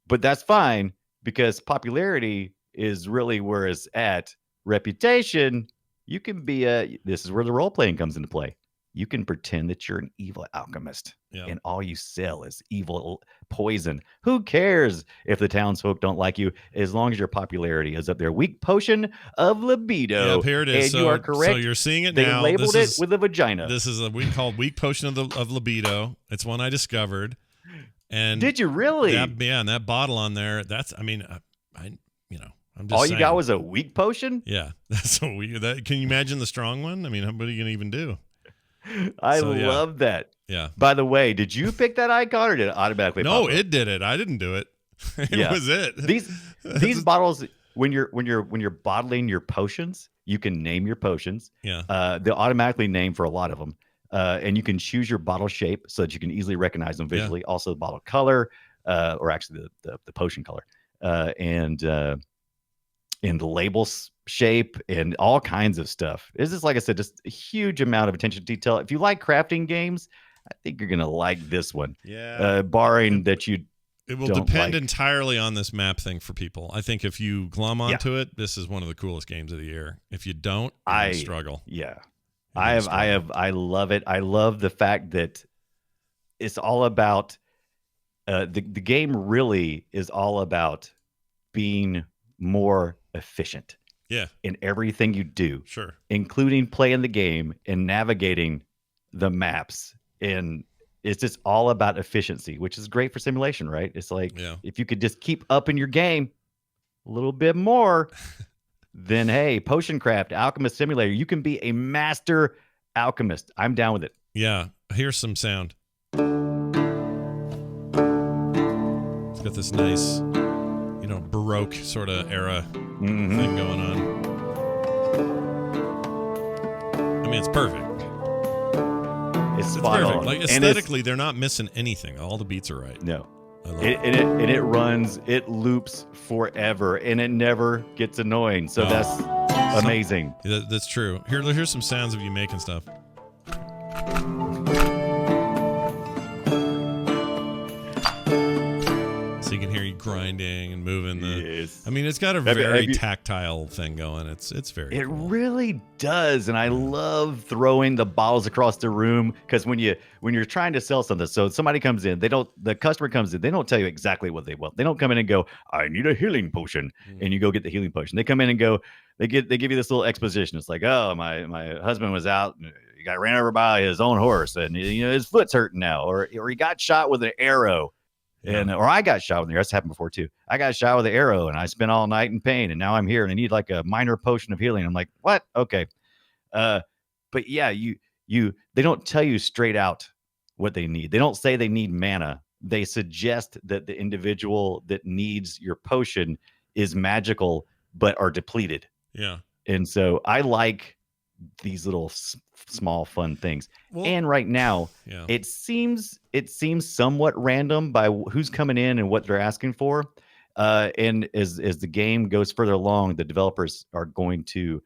But that's fine, because popularity is really where it's at. Reputation, you can be this is where the role playing comes into play. You can pretend that you're an evil alchemist, and all you sell is evil poison. Who cares if the townsfolk don't like you, as long as your popularity is up there? Weak potion of libido. Yep, here it is. And so, you are correct. So you're seeing it they now. They labeled it with a vagina. This is a week called weak potion of libido. It's one I discovered. And did you really? And that bottle on there. That's. I mean, I'm just. All saying. you got was a weak potion. Yeah, that's so weird. Can you imagine the strong one? I mean, what are you gonna even do? I love that. Yeah. By the way, did you pick that icon, or did it automatically? No, it did it. I didn't do it. It was it. These bottles, when you're bottling your potions, you can name your potions. Yeah. They'll automatically name for a lot of them, and you can choose your bottle shape so that you can easily recognize them visually. Yeah. Also, the bottle color, or actually the potion color, and the labels shape, and all kinds of stuff. This is, like I said, just a huge amount of attention to detail. If you like crafting games, I think you're gonna like this one. Yeah. Barring that you. It will depend entirely on this map thing for people. I think if you glom onto it, this is one of the coolest games of the year. If you don't, I struggle. Yeah. I love it. I love the fact that it's all about the game really is all about being more efficient. Yeah. In everything you do. Sure. Including playing the game and navigating the maps. And it's just all about efficiency, which is great for simulation, right? It's like if you could just keep up in your game a little bit more, then hey, Potion Craft, Alchemist Simulator. You can be a master alchemist. I'm down with it. Yeah. Here's some sound. It's got this nice, Baroque sort of era thing going on. I mean, it's perfect. It's It's spot perfect. on. Like, And aesthetically, they're not missing anything. All the beats are right. no. I love It, and it runs, it loops forever, and it never gets annoying. So Oh. that's amazing. That's true. Here's some sounds of you making stuff. So you can hear you grinding and moving the. Yes. I mean, it's got a Have you- very have you- tactile thing going. It's very. It cool. really does, and I love throwing the bottles across the room because when you're trying to sell something, so somebody comes in, the customer comes in, they don't tell you exactly what they want. They don't come in and go, "I need a healing potion," and you go get the healing potion. They come in and go, they give you this little exposition. It's like, "Oh, my husband was out, and he got ran over by his own horse, and his foot's hurting now, or he got shot with an arrow." Or I got shot with an arrow. That's happened before too. I got shot with an arrow and I spent all night in pain, and now I'm here and I need like a minor potion of healing. I'm like, what? Okay. But yeah, they don't tell you straight out what they need. They don't say they need mana. They suggest that the individual that needs your potion is magical but are depleted. Yeah. And so I like these little small fun things. Well, And right now, yeah. it seems somewhat random by who's coming in and what they're asking for. And as the game goes further along, the developers are going to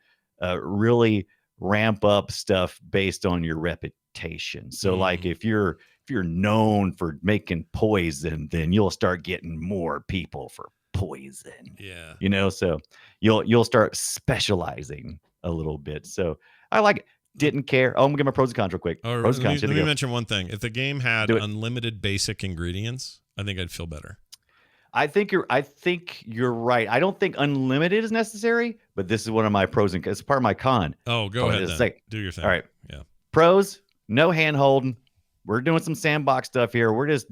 really ramp up stuff based on your reputation. So, like if you're known for making poison, then you'll start getting more people for poison. Yeah. So you'll start specializing a little bit. So I like it. Didn't care. Oh, I'm gonna give my pros and cons real quick. Or Pros and cons. let Here me we go. mention one thing. If the game had Do it. unlimited basic ingredients, I think I'd feel better. I think you're right. I don't think unlimited is necessary, but this is one of my pros and it's part of my con. Oh, go Oh, ahead it's then. like- Do your thing. All right. Yeah. Pros, no hand holding. We're doing some sandbox stuff here. We're just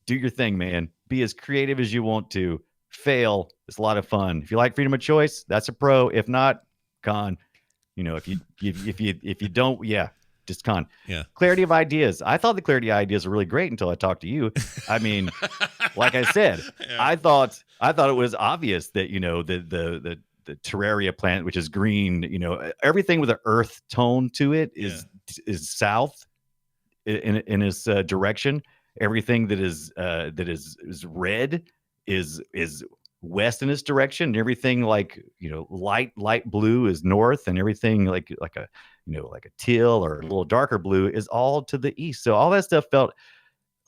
do your thing, man. Be as creative as you want to. Fail. It's a lot of fun. If you like freedom of choice, that's a pro. If not, con. If you don't, yeah, just con. Yeah. Clarity of ideas. I thought the clarity of ideas were really great until I talked to you. I mean, like I said, Yeah. I thought it was obvious that the Terraria plant, which is green, everything with an earth tone to it is south in its direction. Everything that is red is west in its direction, and everything like light blue is north, and everything like a teal or a little darker blue is all to the east. So all that stuff felt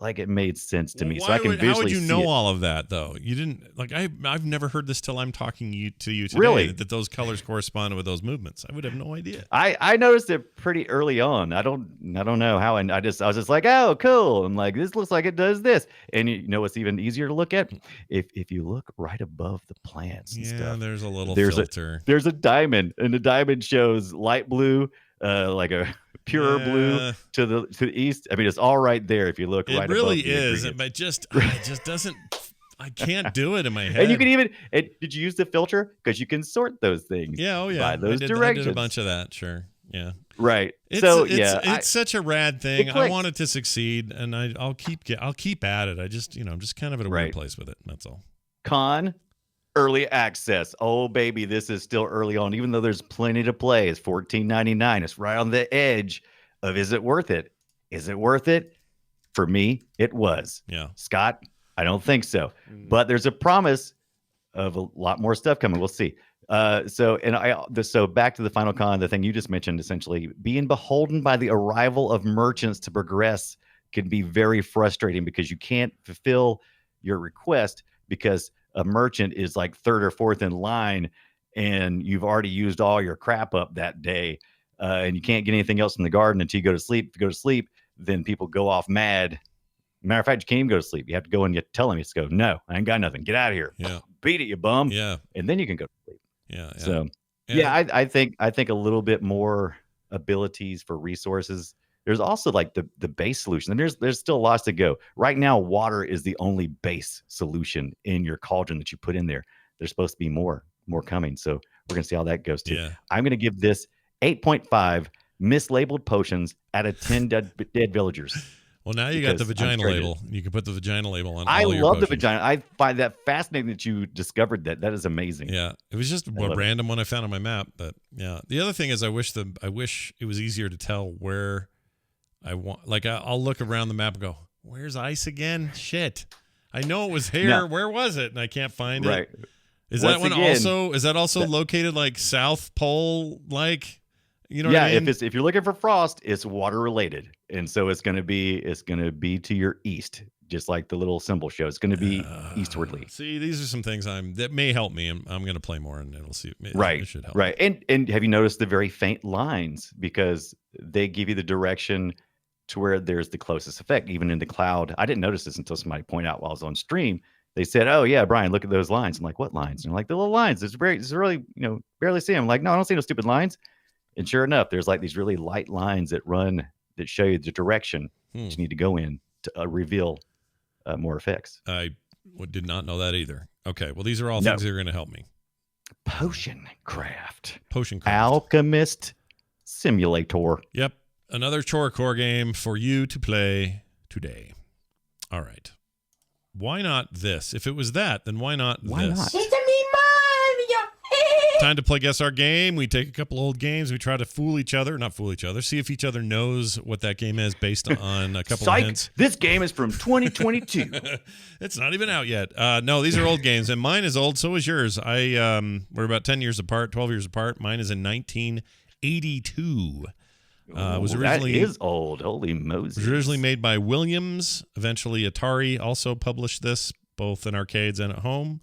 like it made sense to me. So I can visually how would you see know it. all of that though? You didn't like I've never heard this till I'm talking to you today. Really? That those colors correspond with those movements. I would have no idea. I noticed it pretty early on. I don't know how, and I was just like, oh, cool. I'm like, this looks like it does this. And you know what's even easier to look at? If you look right above the plants and Yeah, stuff, there's a little there's filter. there's a diamond, and the diamond shows light blue, like a purer blue Yeah. to the east. I mean, it's all right there if you look It right really above the is, ingredients. but it just doesn't. I can't do it in my head. And you can even did you use the filter? Because you can sort those things. Yeah, oh yeah. by those I directions. did a bunch of that. Sure. Yeah. Right. It's such a rad thing. I clicked. want it to succeed, and I'll keep at it. I just I'm just kind of at a weird Right. place with it. That's all. Con early access. Oh baby, this is still early on, even though there's plenty to play. It's $14.99. It's right on the edge of is it worth it? Is it worth it? For me, it was. Yeah. Scott, I don't think so. But there's a promise of a lot more stuff coming. We'll see. So back to the final con, the thing you just mentioned, essentially being beholden by the arrival of merchants to progress can be very frustrating because you can't fulfill your request because a merchant is like third or fourth in line and you've already used all your crap up that day, and you can't get anything else in the garden until you go to sleep. If you go to sleep, then people go off mad. Matter of fact, you can't even go to sleep. You have to go and you tell them, you just go, no, I ain't got nothing. Get out of here. Yeah. Beat it, you bum. Yeah. And then you can go to sleep. Yeah. So I think a little bit more abilities for resources. There's also like the base solution, and there's still lots to go. Right now, water is the only base solution in your cauldron that you put in there. There's supposed to be more coming. So We're going to see how that goes too. Yeah. I'm going to give this 8.5 mislabeled potions out of 10 dead villagers. Well, now you got the Because I'm vagina sure it label. You can put the vagina label on I all your love the potions. vagina. I find that fascinating that you discovered that. That is amazing. Yeah, it was just a love it. random one I found on my map. But yeah, the other thing is, I wish it was easier to tell where I want. Like, I'll look around the map and go, "Where's ice again?" Shit, I know it was here. No. Where was it? And I can't find Right. it. Is Once that one again, also? Is that also located like South Pole? Like, you know? What Yeah, I mean? if you're looking for frost, it's water related, and so it's gonna be to your east, just like the little symbol shows. It's gonna be eastwardly. See, these are some things that may help me. I'm going to play more, and it'll see. Right, it should help. right. And have you noticed the very faint lines because they give you the direction to where there's the closest effect, even in the cloud. I didn't notice this until somebody pointed out while I was on stream. They said, "Oh yeah, Brian, look at those lines." I'm like, "What lines?" And they're like, "The little lines. It's really, barely see them." I'm like, "No, I don't see no stupid lines." And sure enough, there's like these really light lines that show you the direction that you need to go in to reveal more effects. I did not know that either. Okay, well, these are all things that are going to help me. Potion craft. Alchemist Simulator. Yep, another chore core game for you to play today. All right. Why not this? If it was that, then why not this? Not? It's a me Mario. Time to play Guess Our Game. We take a couple old games. We try to not fool each other, see if each other knows what that game is based on a couple of hints. This game is from 2022. It's not even out yet. No, these are old games, and mine is old. So is yours. We're about 10 years apart, 12 years apart. Mine is in 1982. Was originally, that is old. Holy Moses. Was originally made by Williams. Eventually, Atari also published this, both in arcades and at home,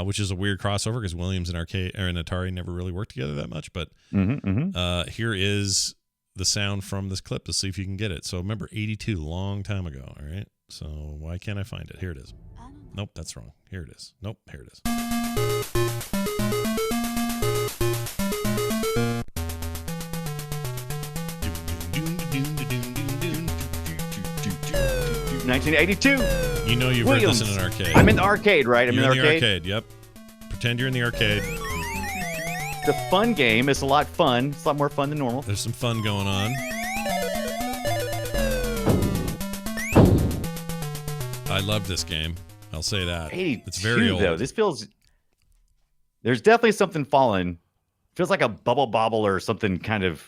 which is a weird crossover because Williams and Atari never really worked together that much. But here is the sound from this clip. Let's see if you can get it. So remember, 82, long time ago. All right. So why can't I find it? Here it is. Nope, that's wrong. Here it is. Nope, here it is. 1982. You know you've heard this in an arcade. I'm in the arcade, right? You're in the arcade. Yep. Pretend you're in the arcade. It's a fun game. It's a lot fun. It's a lot more fun than normal. There's some fun going on. I love this game. I'll say that. 82, it's very old. Though. This feels... There's definitely something falling. Feels like a bubble bobble or something kind of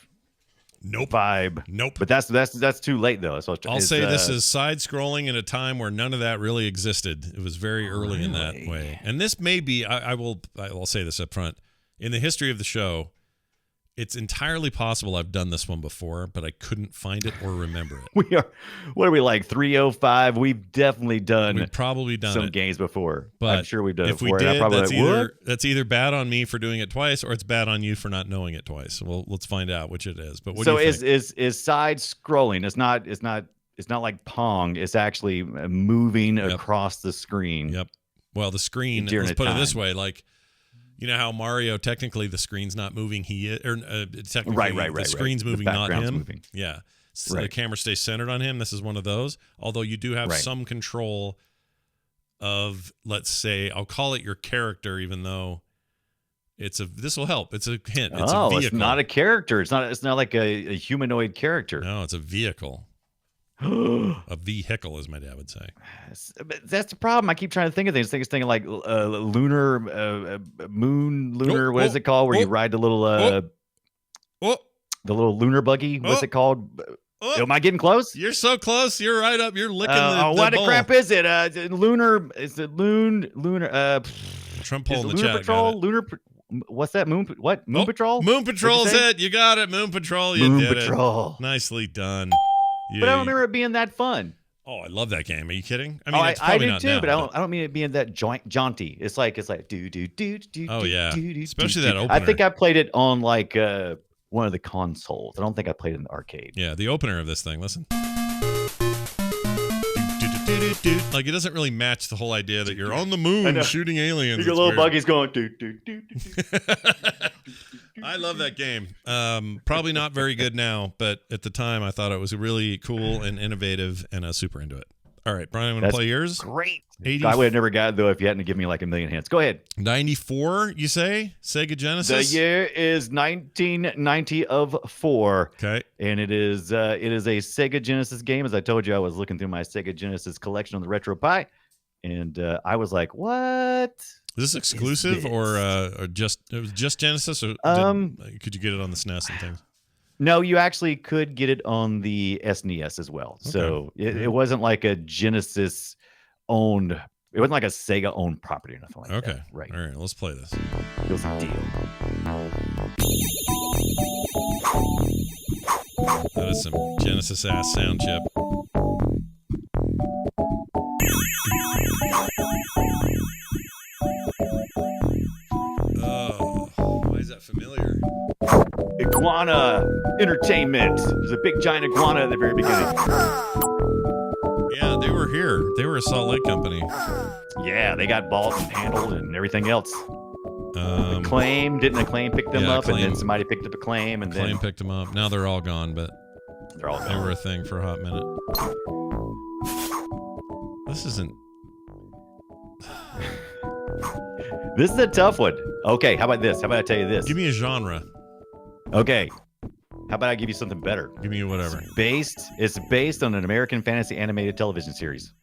vibe. Nope. But that's too late though. So I'll say this is side scrolling in a time where none of that really existed. It was very early in that way. And this may be I'll say this up front. In the history of the show, it's entirely possible I've done this one before, but I couldn't find it or remember it. What are we like 305? We've definitely done. We've probably done some it. games before. But I'm sure we've done if it before. we did, like, that's either bad on me for doing it twice, or it's bad on you for not knowing it twice. Well, let's find out which it is. But what do you think? is side scrolling? It's not like Pong. It's actually moving across the screen. Yep. Well, the screen. Let's put it this way: like, you know how Mario technically the screen's not moving. Technically right. The screen's moving, not him. Moving. Yeah. So the camera stays centered on him. This is one of those. Although you do have Right. some control of, let's say, I'll call it your character, even though this will help. It's a hint. It's a vehicle. It's not a character. It's not like a humanoid character. No, it's a vehicle. A vehicle, as my dad would say. That's the problem. I keep trying to think of things. Thinking like lunar, lunar. What is it called? Where you ride the little, the little lunar buggy. What's it called? Am I getting close? You're so close. You're right up. You're licking the what bowl. the crap is it? Lunar. Is it lunar? Trump hole in the Lunar chat. Patrol. Lunar. What's that? Moon Patrol? Moon Patrol's it. You got it. Moon Patrol. You Moon did Patrol. it. Nicely done. But I don't remember it being that fun. Oh, I love that game. Are you kidding? I mean, it's I probably do not too, now, but I don't mean it being that jaunty. It's like do. Oh yeah, especially that opener. I think I played it on like one of the consoles. I don't think I played it in the arcade. Yeah, the opener of this thing. Listen. Like, it doesn't really match the whole idea that you're on the moon shooting aliens. Your little buggy's going. I love that game. Probably not very good now, but at the time I thought it was really cool and innovative, and I was super into it. All right, Brian, I'm going to That's play yours. Great. 80 I would have never got it, though, if you hadn't given me like a million hints. Go ahead. 94, you say? Sega The Genesis? year is 1990 of 4. Okay. And it is a Sega Genesis game. As I told you, I was looking through my Sega Genesis collection on the Retro Pi, and I was like, "What?" Is this exclusive or just it was just Genesis or could you get it on the SNES and things? No, you actually could get it on the SNES as well. Okay. So it wasn't like a Genesis owned. It wasn't like a Sega owned property or nothing like that. Okay. Right. All right, let's play this. It was a deal. That is some Genesis ass sound chip. Oh, why is that familiar? Iguana Entertainment. There's a big giant iguana at the very beginning. Yeah, they were here. They were a Salt Lake company. Yeah, they got bought and handled and everything else. Acclaim, didn't Acclaim pick them up? Acclaim. And then somebody picked up Acclaim, and Acclaim then picked them up. Now they're all gone, but they're all they gone. were a thing for a hot minute. This isn't. This is a tough one. Okay, how about this? How about I tell you this? Give me a genre. Okay. How about I give you something better? Give me whatever. It's based on an American fantasy animated television series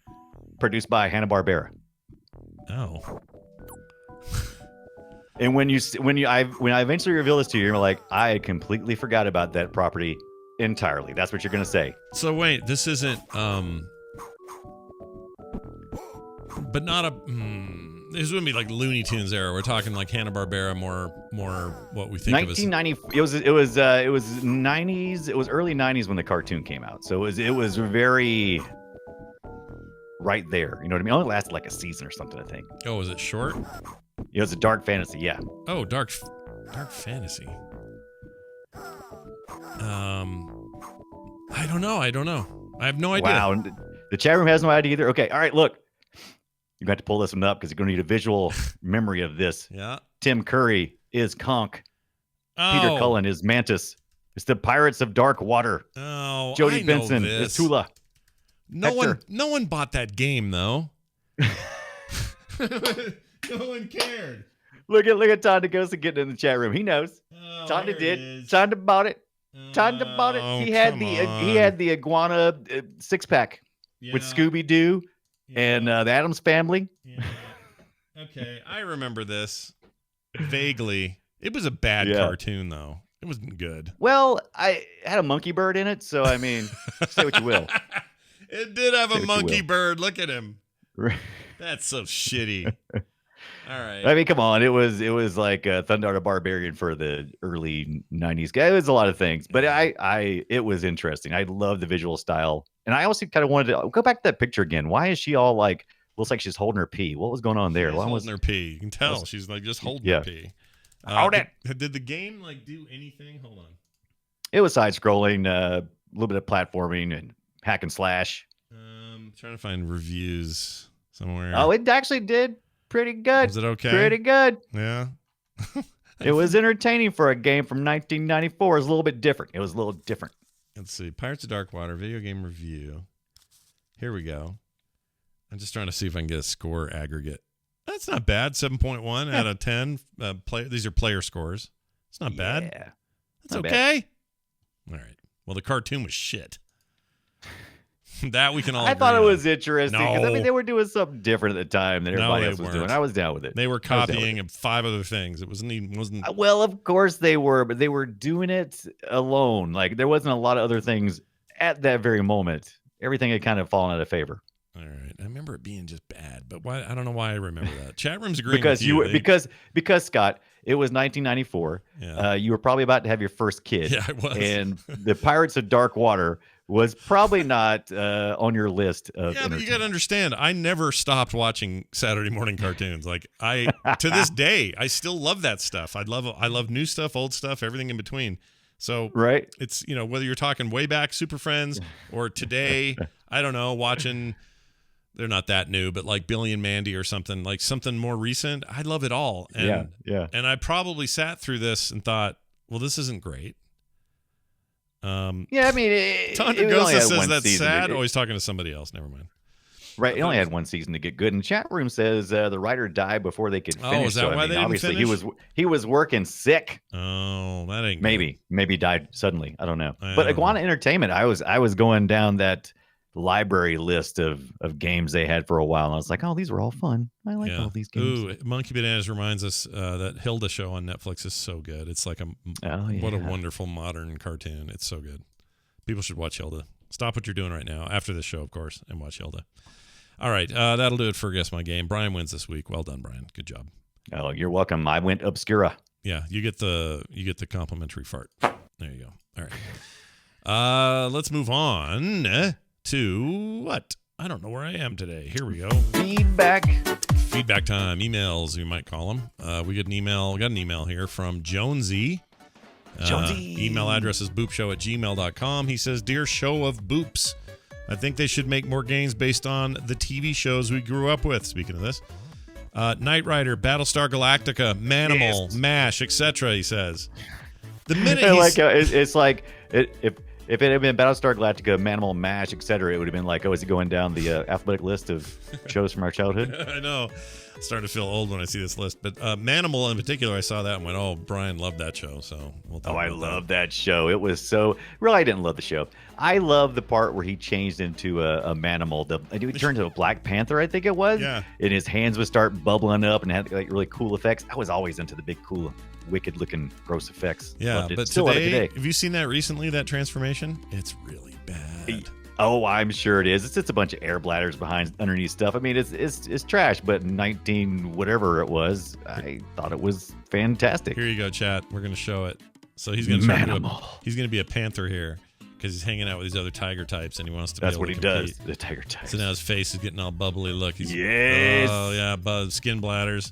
produced by Hanna-Barbera. Oh. And when I eventually reveal this to you, you're like, I completely forgot about that property entirely. That's what you're gonna say. So wait, this isn't but not a this wouldn't be like Looney Tunes era. We're talking like Hanna-Barbera, more what we think of as 1990. It was 90s. It was early 90s when the cartoon came out. So it was very right there. You know what I mean? It only lasted like a season or something, I think. Oh, is it short? It was a dark fantasy. Yeah. Oh, dark fantasy. I don't know. I have no idea. Wow. And the chat room has no idea either. Okay. All right. Look, you got to pull this one up because you're going to need a visual memory of this. Yeah. Tim Curry is Conk. Oh. Peter Cullen is Mantis. It's the Pirates of Dark Water. Oh, Jody I know Benson this. is Tula. No Hector. one bought that game though. No one cared. Look at Tonda Gosa getting in the chat room. He knows. Oh, Tonda there it did. is. Tonda bought it. Tonda bought it. Oh, He had come the on. he had the iguana 6-pack with Yeah, Scooby Doo yeah, and the Addams Family. yeah. Okay, I remember this vaguely. It was a bad Yeah. cartoon though. It wasn't good. Well, I had a monkey bird in it, so I mean, say what you will. It did have Say a what you monkey will. bird. Look at him. That's so shitty. All right. I mean, come on. It was like Thunder the Barbarian for the early 90s. It was a lot of things, but it was interesting. I love the visual style. And I also kind of wanted to go back to that picture again. Why is she all like, looks like she's holding her pee? What was going on there? She's Why holding was her pee. You can tell she's like just holding Yeah. her pee. Hold it. Did the game like do anything? Hold on. It was side scrolling, a little bit of platforming and hack and slash. Trying to find reviews somewhere. Oh, it actually did pretty good. Was it okay? Pretty good. Yeah. It was entertaining for a game from 1994. It was a little bit different. It was a little different. Let's see. Pirates of Darkwater video game review. Here we go. I'm just trying to see if I can get a score aggregate. That's not bad. 7.1 out of 10. These are player scores. It's not bad. Yeah. That's not okay. All right. Well, the cartoon was shit. That we can all I agree thought it on. was interesting because I No. mean they were doing something different at the time than everybody they else was weren't. doing. I was down with it. They were I was down with copying it. 5 other things. It wasn't. Well, of course they were, but they were doing it alone. Like there wasn't a lot of other things at that very moment. Everything had kind of fallen out of favor. All right. I remember it being just bad, but why? I don't know why I remember that. Chat room's agreeing Because with you were They- because Scott, it was 1994. Yeah. You were probably about to have your first kid. Yeah, I was. And the Pirates of Dark Water was probably not on your list of Yeah, but you entertainment. got to understand, I never stopped watching Saturday morning cartoons. Like to this day, I still love that stuff. I love new stuff, old stuff, everything in between. So Right? it's, whether you're talking way back Super Friends or today, I don't know, watching, they're not that new, but like Billy and Mandy or something, like something more recent. I love it all. And, yeah. And I probably sat through this and thought, well, this isn't great. Yeah, I mean, Tondra it only Gosa had says one that's season. sad. Oh, he's talking to somebody else. Never mind. Right, it only had one season to get good. And chat room says the writer died before they could Oh, finish. is that so, why they didn't obviously finish? he was working sick. Oh, that ain't Maybe died suddenly. I don't know. I But don't Iguana Entertainment, I was going down that library list of games they had for a while, and I was like, oh, these were all fun. I like all these games. Ooh, Monkey Bananas reminds us that Hilda show on Netflix is so good. It's like what a wonderful modern cartoon. It's so good. People should watch Hilda. Stop what you're doing right now after this show, of course, and watch Hilda. All right, that'll do it for Guess My Game. Brian wins this week. Well done, Brian. Good job. Oh, you're welcome. I went Obscura. Yeah, you get the complimentary fart. There you go. All right. Let's move on to what? I don't know where I am today. Here we go. Feedback time. Emails, you might call them. We got an email here from Jonesy. Email address is boopshow@gmail.com. He says, Dear Show of Boops, I think they should make more games based on the TV shows we grew up with. Speaking of this, Knight Rider, Battlestar Galactica, Manimal, MASH, etc. He says. The minute it's like if it had been Battlestar Galactica, Manimal, MASH, etc., it would have been like, oh, is it going down the alphabetic list of shows from our childhood? I know. I'm starting to feel old when I see this list. But Manimal in particular, I saw that and went, oh, Brian loved that show. So we'll talk I about love that show. It was so... Really, I didn't love the show. I love the part where he changed into a Manimal. He turned into a Black Panther, I think it was. Yeah. And his hands would start bubbling up and had like really cool effects. I was always into the big, cool, wicked-looking, gross effects. Yeah, but today, have you seen that recently, that transformation? It's really bad. Oh, I'm sure it is. It's just a bunch of air bladders underneath stuff. I mean, it's trash, but in 19 whatever it was, I thought it was fantastic. Here you go, chat. We're going to show it. So he's going to be a panther here because he's hanging out with these other tiger types and he wants to be able to compete. That's what he does, the tiger types. So now his face is getting all bubbly. Look, yes. Oh, yeah, skin bladders.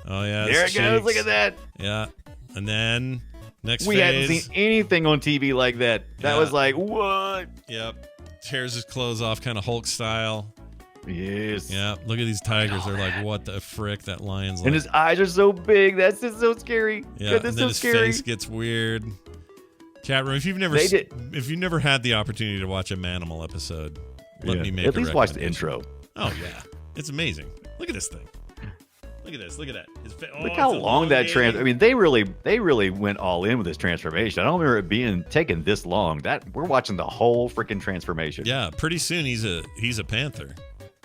Oh, yeah. There it goes. Look at that. Yeah. And then next we hadn't seen anything on TV like that. That was like, what? Yep. Tears his clothes off, kind of Hulk style. Yes. Yeah. Look at these tigers. They're like, what the frick? That lion's like. And his eyes are so big. That's just so scary. Yeah. And then his face gets weird. Chat room. If you've never had the opportunity to watch a Manimal episode, let me make at least watch the intro. Oh yeah, it's amazing. Look at this thing. Look at this. Look at that. Look how long that I mean, they really went all in with this transformation. I don't remember it being taken this long. That we're watching the whole freaking transformation. Yeah, pretty soon he's a panther.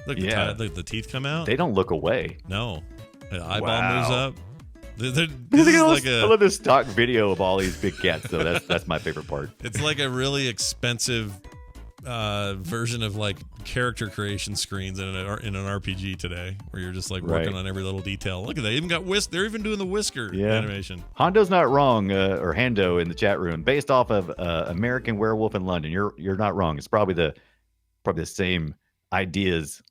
Look, the teeth come out. They don't look away. No, the eyeball moves up. I love this stock video of all these big cats. So that's my favorite part. It's like a really expensive version of like character creation screens in an RPG today, where you're just like working on every little detail. Look at that! They even got they're even doing the whisker animation. Hondo's not wrong, or Hando in the chat room, based off of American Werewolf in London. You're not wrong. It's probably the same ideas.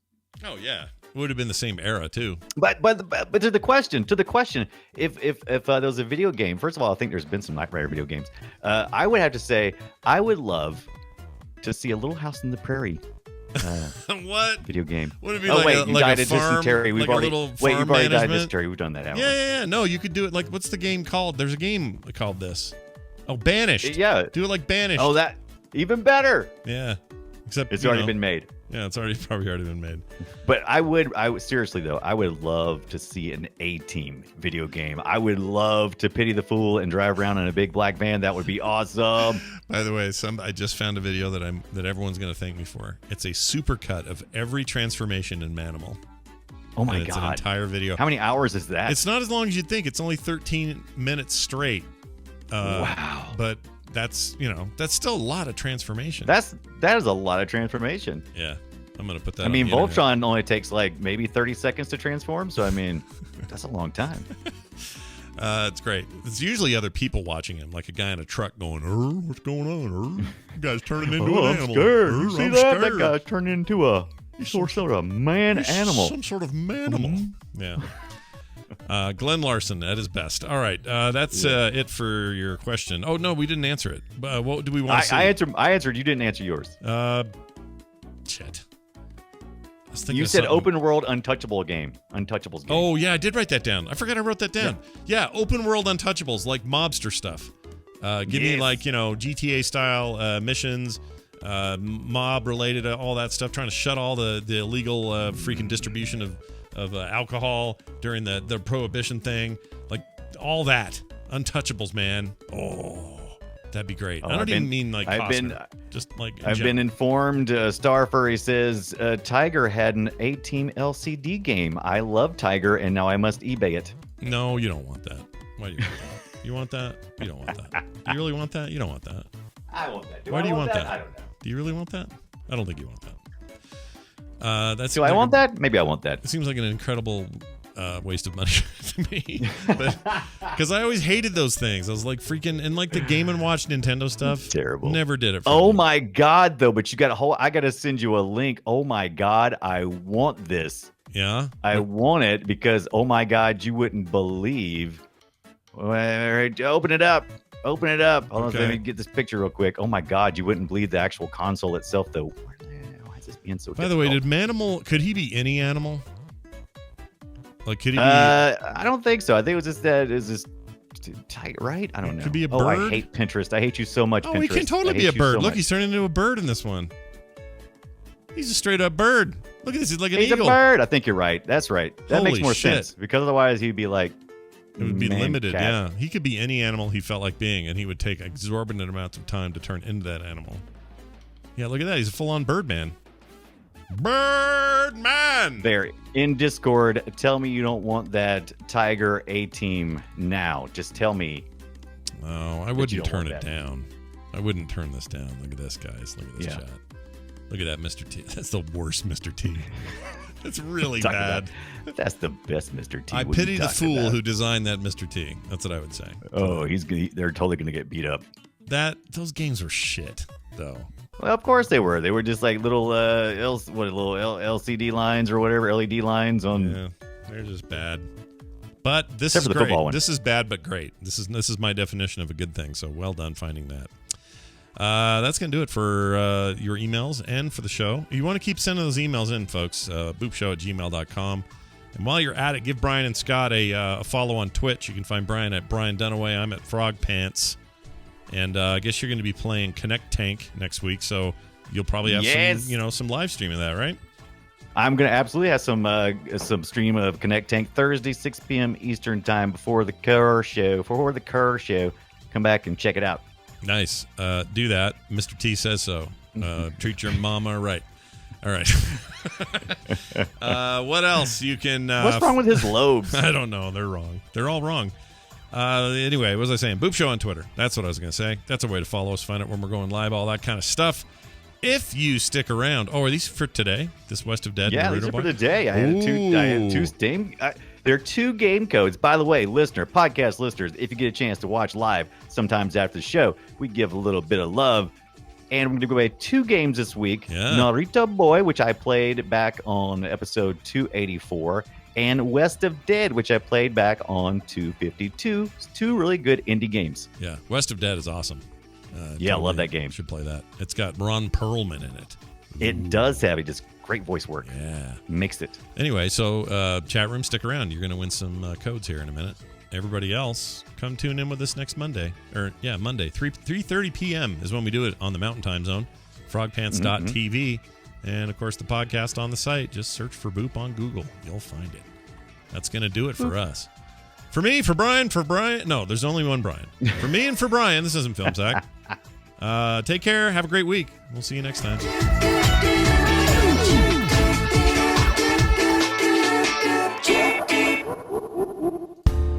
Oh yeah, it would have been the same era too. But to the question, if there was a video game, first of all, I think there's been some Knight Rider video games. I would have to say I would love to see a Little House in the Prairie. What video game? Would it be you died a farm, dysentery. You've already died of dysentery. We've done that. Yeah. No, you could do it like, what's the game called? There's a game called this. Oh, Banished. Yeah. Do it like Banished. Oh, that even better. Yeah. Except it's already been made. Yeah, it's probably already been made. But I would seriously though, I would love to see an A-Team video game. I would love to pity the fool and drive around in a big black van. That would be awesome. By the way, I just found a video that everyone's going to thank me for. It's a supercut of every transformation in Manimal. Oh my God. It's an entire video. How many hours is that? It's not as long as you'd think. It's only 13 minutes straight. Wow. But that's still a lot of transformation. That is a lot of transformation. Yeah. I'm going to put that I mean, Voltron only takes like maybe 30 seconds to transform. So, I mean, that's a long time. It's great. It's usually other people watching him, like a guy in a truck going, what's going on? You guys turning into an animal. Scared. You see that? That guy's turning into a sort of man-animal. Some sort of manimal. Yeah. Glenn Larson at his best. All right. That's it for your question. Oh, no, we didn't answer it. What do we want to see? I answered. You didn't answer yours. Shit. You said open world Untouchables game. Oh yeah, I did write that down. I forgot I wrote that down. Yeah, open world Untouchables, like mobster stuff. Give me like GTA style missions. mob related, all that stuff, trying to shut all the illegal freaking distribution of alcohol during the prohibition thing, like all that. Untouchables, man. Oh, that'd be great. I don't even mean like Costner. Just like I've been informed. Star Furry says Tiger had an A-Team LCD game. I love Tiger, and now I must eBay it. No, you don't want that. Why do you want that? You want that? You don't want that. Do you really want that? You don't want that. I want that. Why do you want that? I don't know. Do you really want that? I don't think you want that. Do I want that? Maybe I want that. It seems like an incredible waste of money to me, because I always hated those things. I was like freaking, and like the Game and Watch Nintendo stuff. Terrible. Never did it. Oh me. my God, though! But you got a whole. I got to send you a link. Oh my God, I want this. Yeah. I want it because oh my God, you wouldn't believe. All right, open it up. Open it up. Hold on, let me get this picture real quick. Oh my God, you wouldn't believe the actual console itself, though. Why is this being so By the way, did Manimal, could he be any animal? Like, could he be? I don't think so. I think it was just that is this tight, right? I don't know. Could be a bird. Oh, I hate Pinterest. I hate you so much, Pinterest. Oh, he can totally be a bird. Look, he's turning into a bird in this one. He's a straight up bird. Look at this. He's like an eagle. He's a bird. I think you're right. That's right. That Holy makes more shit. sense because otherwise he'd be like. It would be limited, cat. yeah. He could be any animal he felt like being, and he would take exorbitant amounts of time to turn into that animal. Yeah, look at that. He's a full-on Birdman. Birdman! There, in Discord, tell me you don't want that Tiger A-Team now. Just tell me. Oh, I wouldn't turn it down. I wouldn't turn this down. Look at this, guys. Look at this chat. Look at that, Mr. T. That's the worst Mr. T. That's really bad. That's the best Mr. T. I pity the fool who designed that Mr. T. That's what I would say. Oh, they're totally going to get beat up. Those games were shit, though. Well, of course they were. They were just like little LCD lines or whatever, LED lines on. Yeah, they're just bad. But this Except is for the great. football one. This is bad but great. This is my definition of a good thing. So well done finding that. That's going to do it for your emails and for the show. You want to keep sending those emails in, folks. boopshow@gmail.com. And while you're at it, give Brian and Scott a follow on Twitch. You can find Brian at Brian Dunaway. I'm at Frog Pants. And I guess you're going to be playing Connect Tank next week, so you'll probably have some live streaming of that, right? I'm going to absolutely have some stream of Connect Tank Thursday, 6 p.m. Eastern time before the Kerr show. Come back and check it out. Nice. Do that. Mr. T says so. Treat your mama right. All right. What else? You can... What's wrong with his lobes? I don't know. They're wrong. They're all wrong. Anyway, what was I saying? Boop Show on Twitter. That's what I was going to say. That's a way to follow us, find out when we're going live, all that kind of stuff. If you stick around. Oh, are these for today? This West of Dead? Yeah, these are for today. I had two Steam... There are 2 game codes. By the way, podcast listeners, if you get a chance to watch live sometimes after the show, we give a little bit of love. And we're going to give away 2 games this week. Yeah. Naruto Boy, which I played back on episode 284, and West of Dead, which I played back on 252. It's 2 really good indie games. Yeah, West of Dead is awesome. I love that game. Should play that. It's got Ron Perlman in it. It does have it. Just great voice work. Yeah. Mixed it. Anyway, so chat room, stick around. You're going to win some codes here in a minute. Everybody else, come tune in with us next Monday. Monday. 3:30 p.m. is when we do it on the Mountain Time Zone. Frogpants.tv. And, of course, the podcast on the site. Just search for Boop on Google. You'll find it. That's going to do it for us. For me, for Brian. No, there's only one Brian. For me and for Brian, this isn't Film Sack. Take care. Have a great week. We'll see you next time.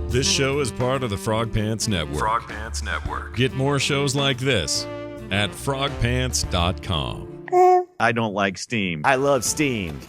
This show is part of the Frog Pants Network. Frog Pants Network. Get more shows like this at frogpants.com. I don't like Steam. I love Steam.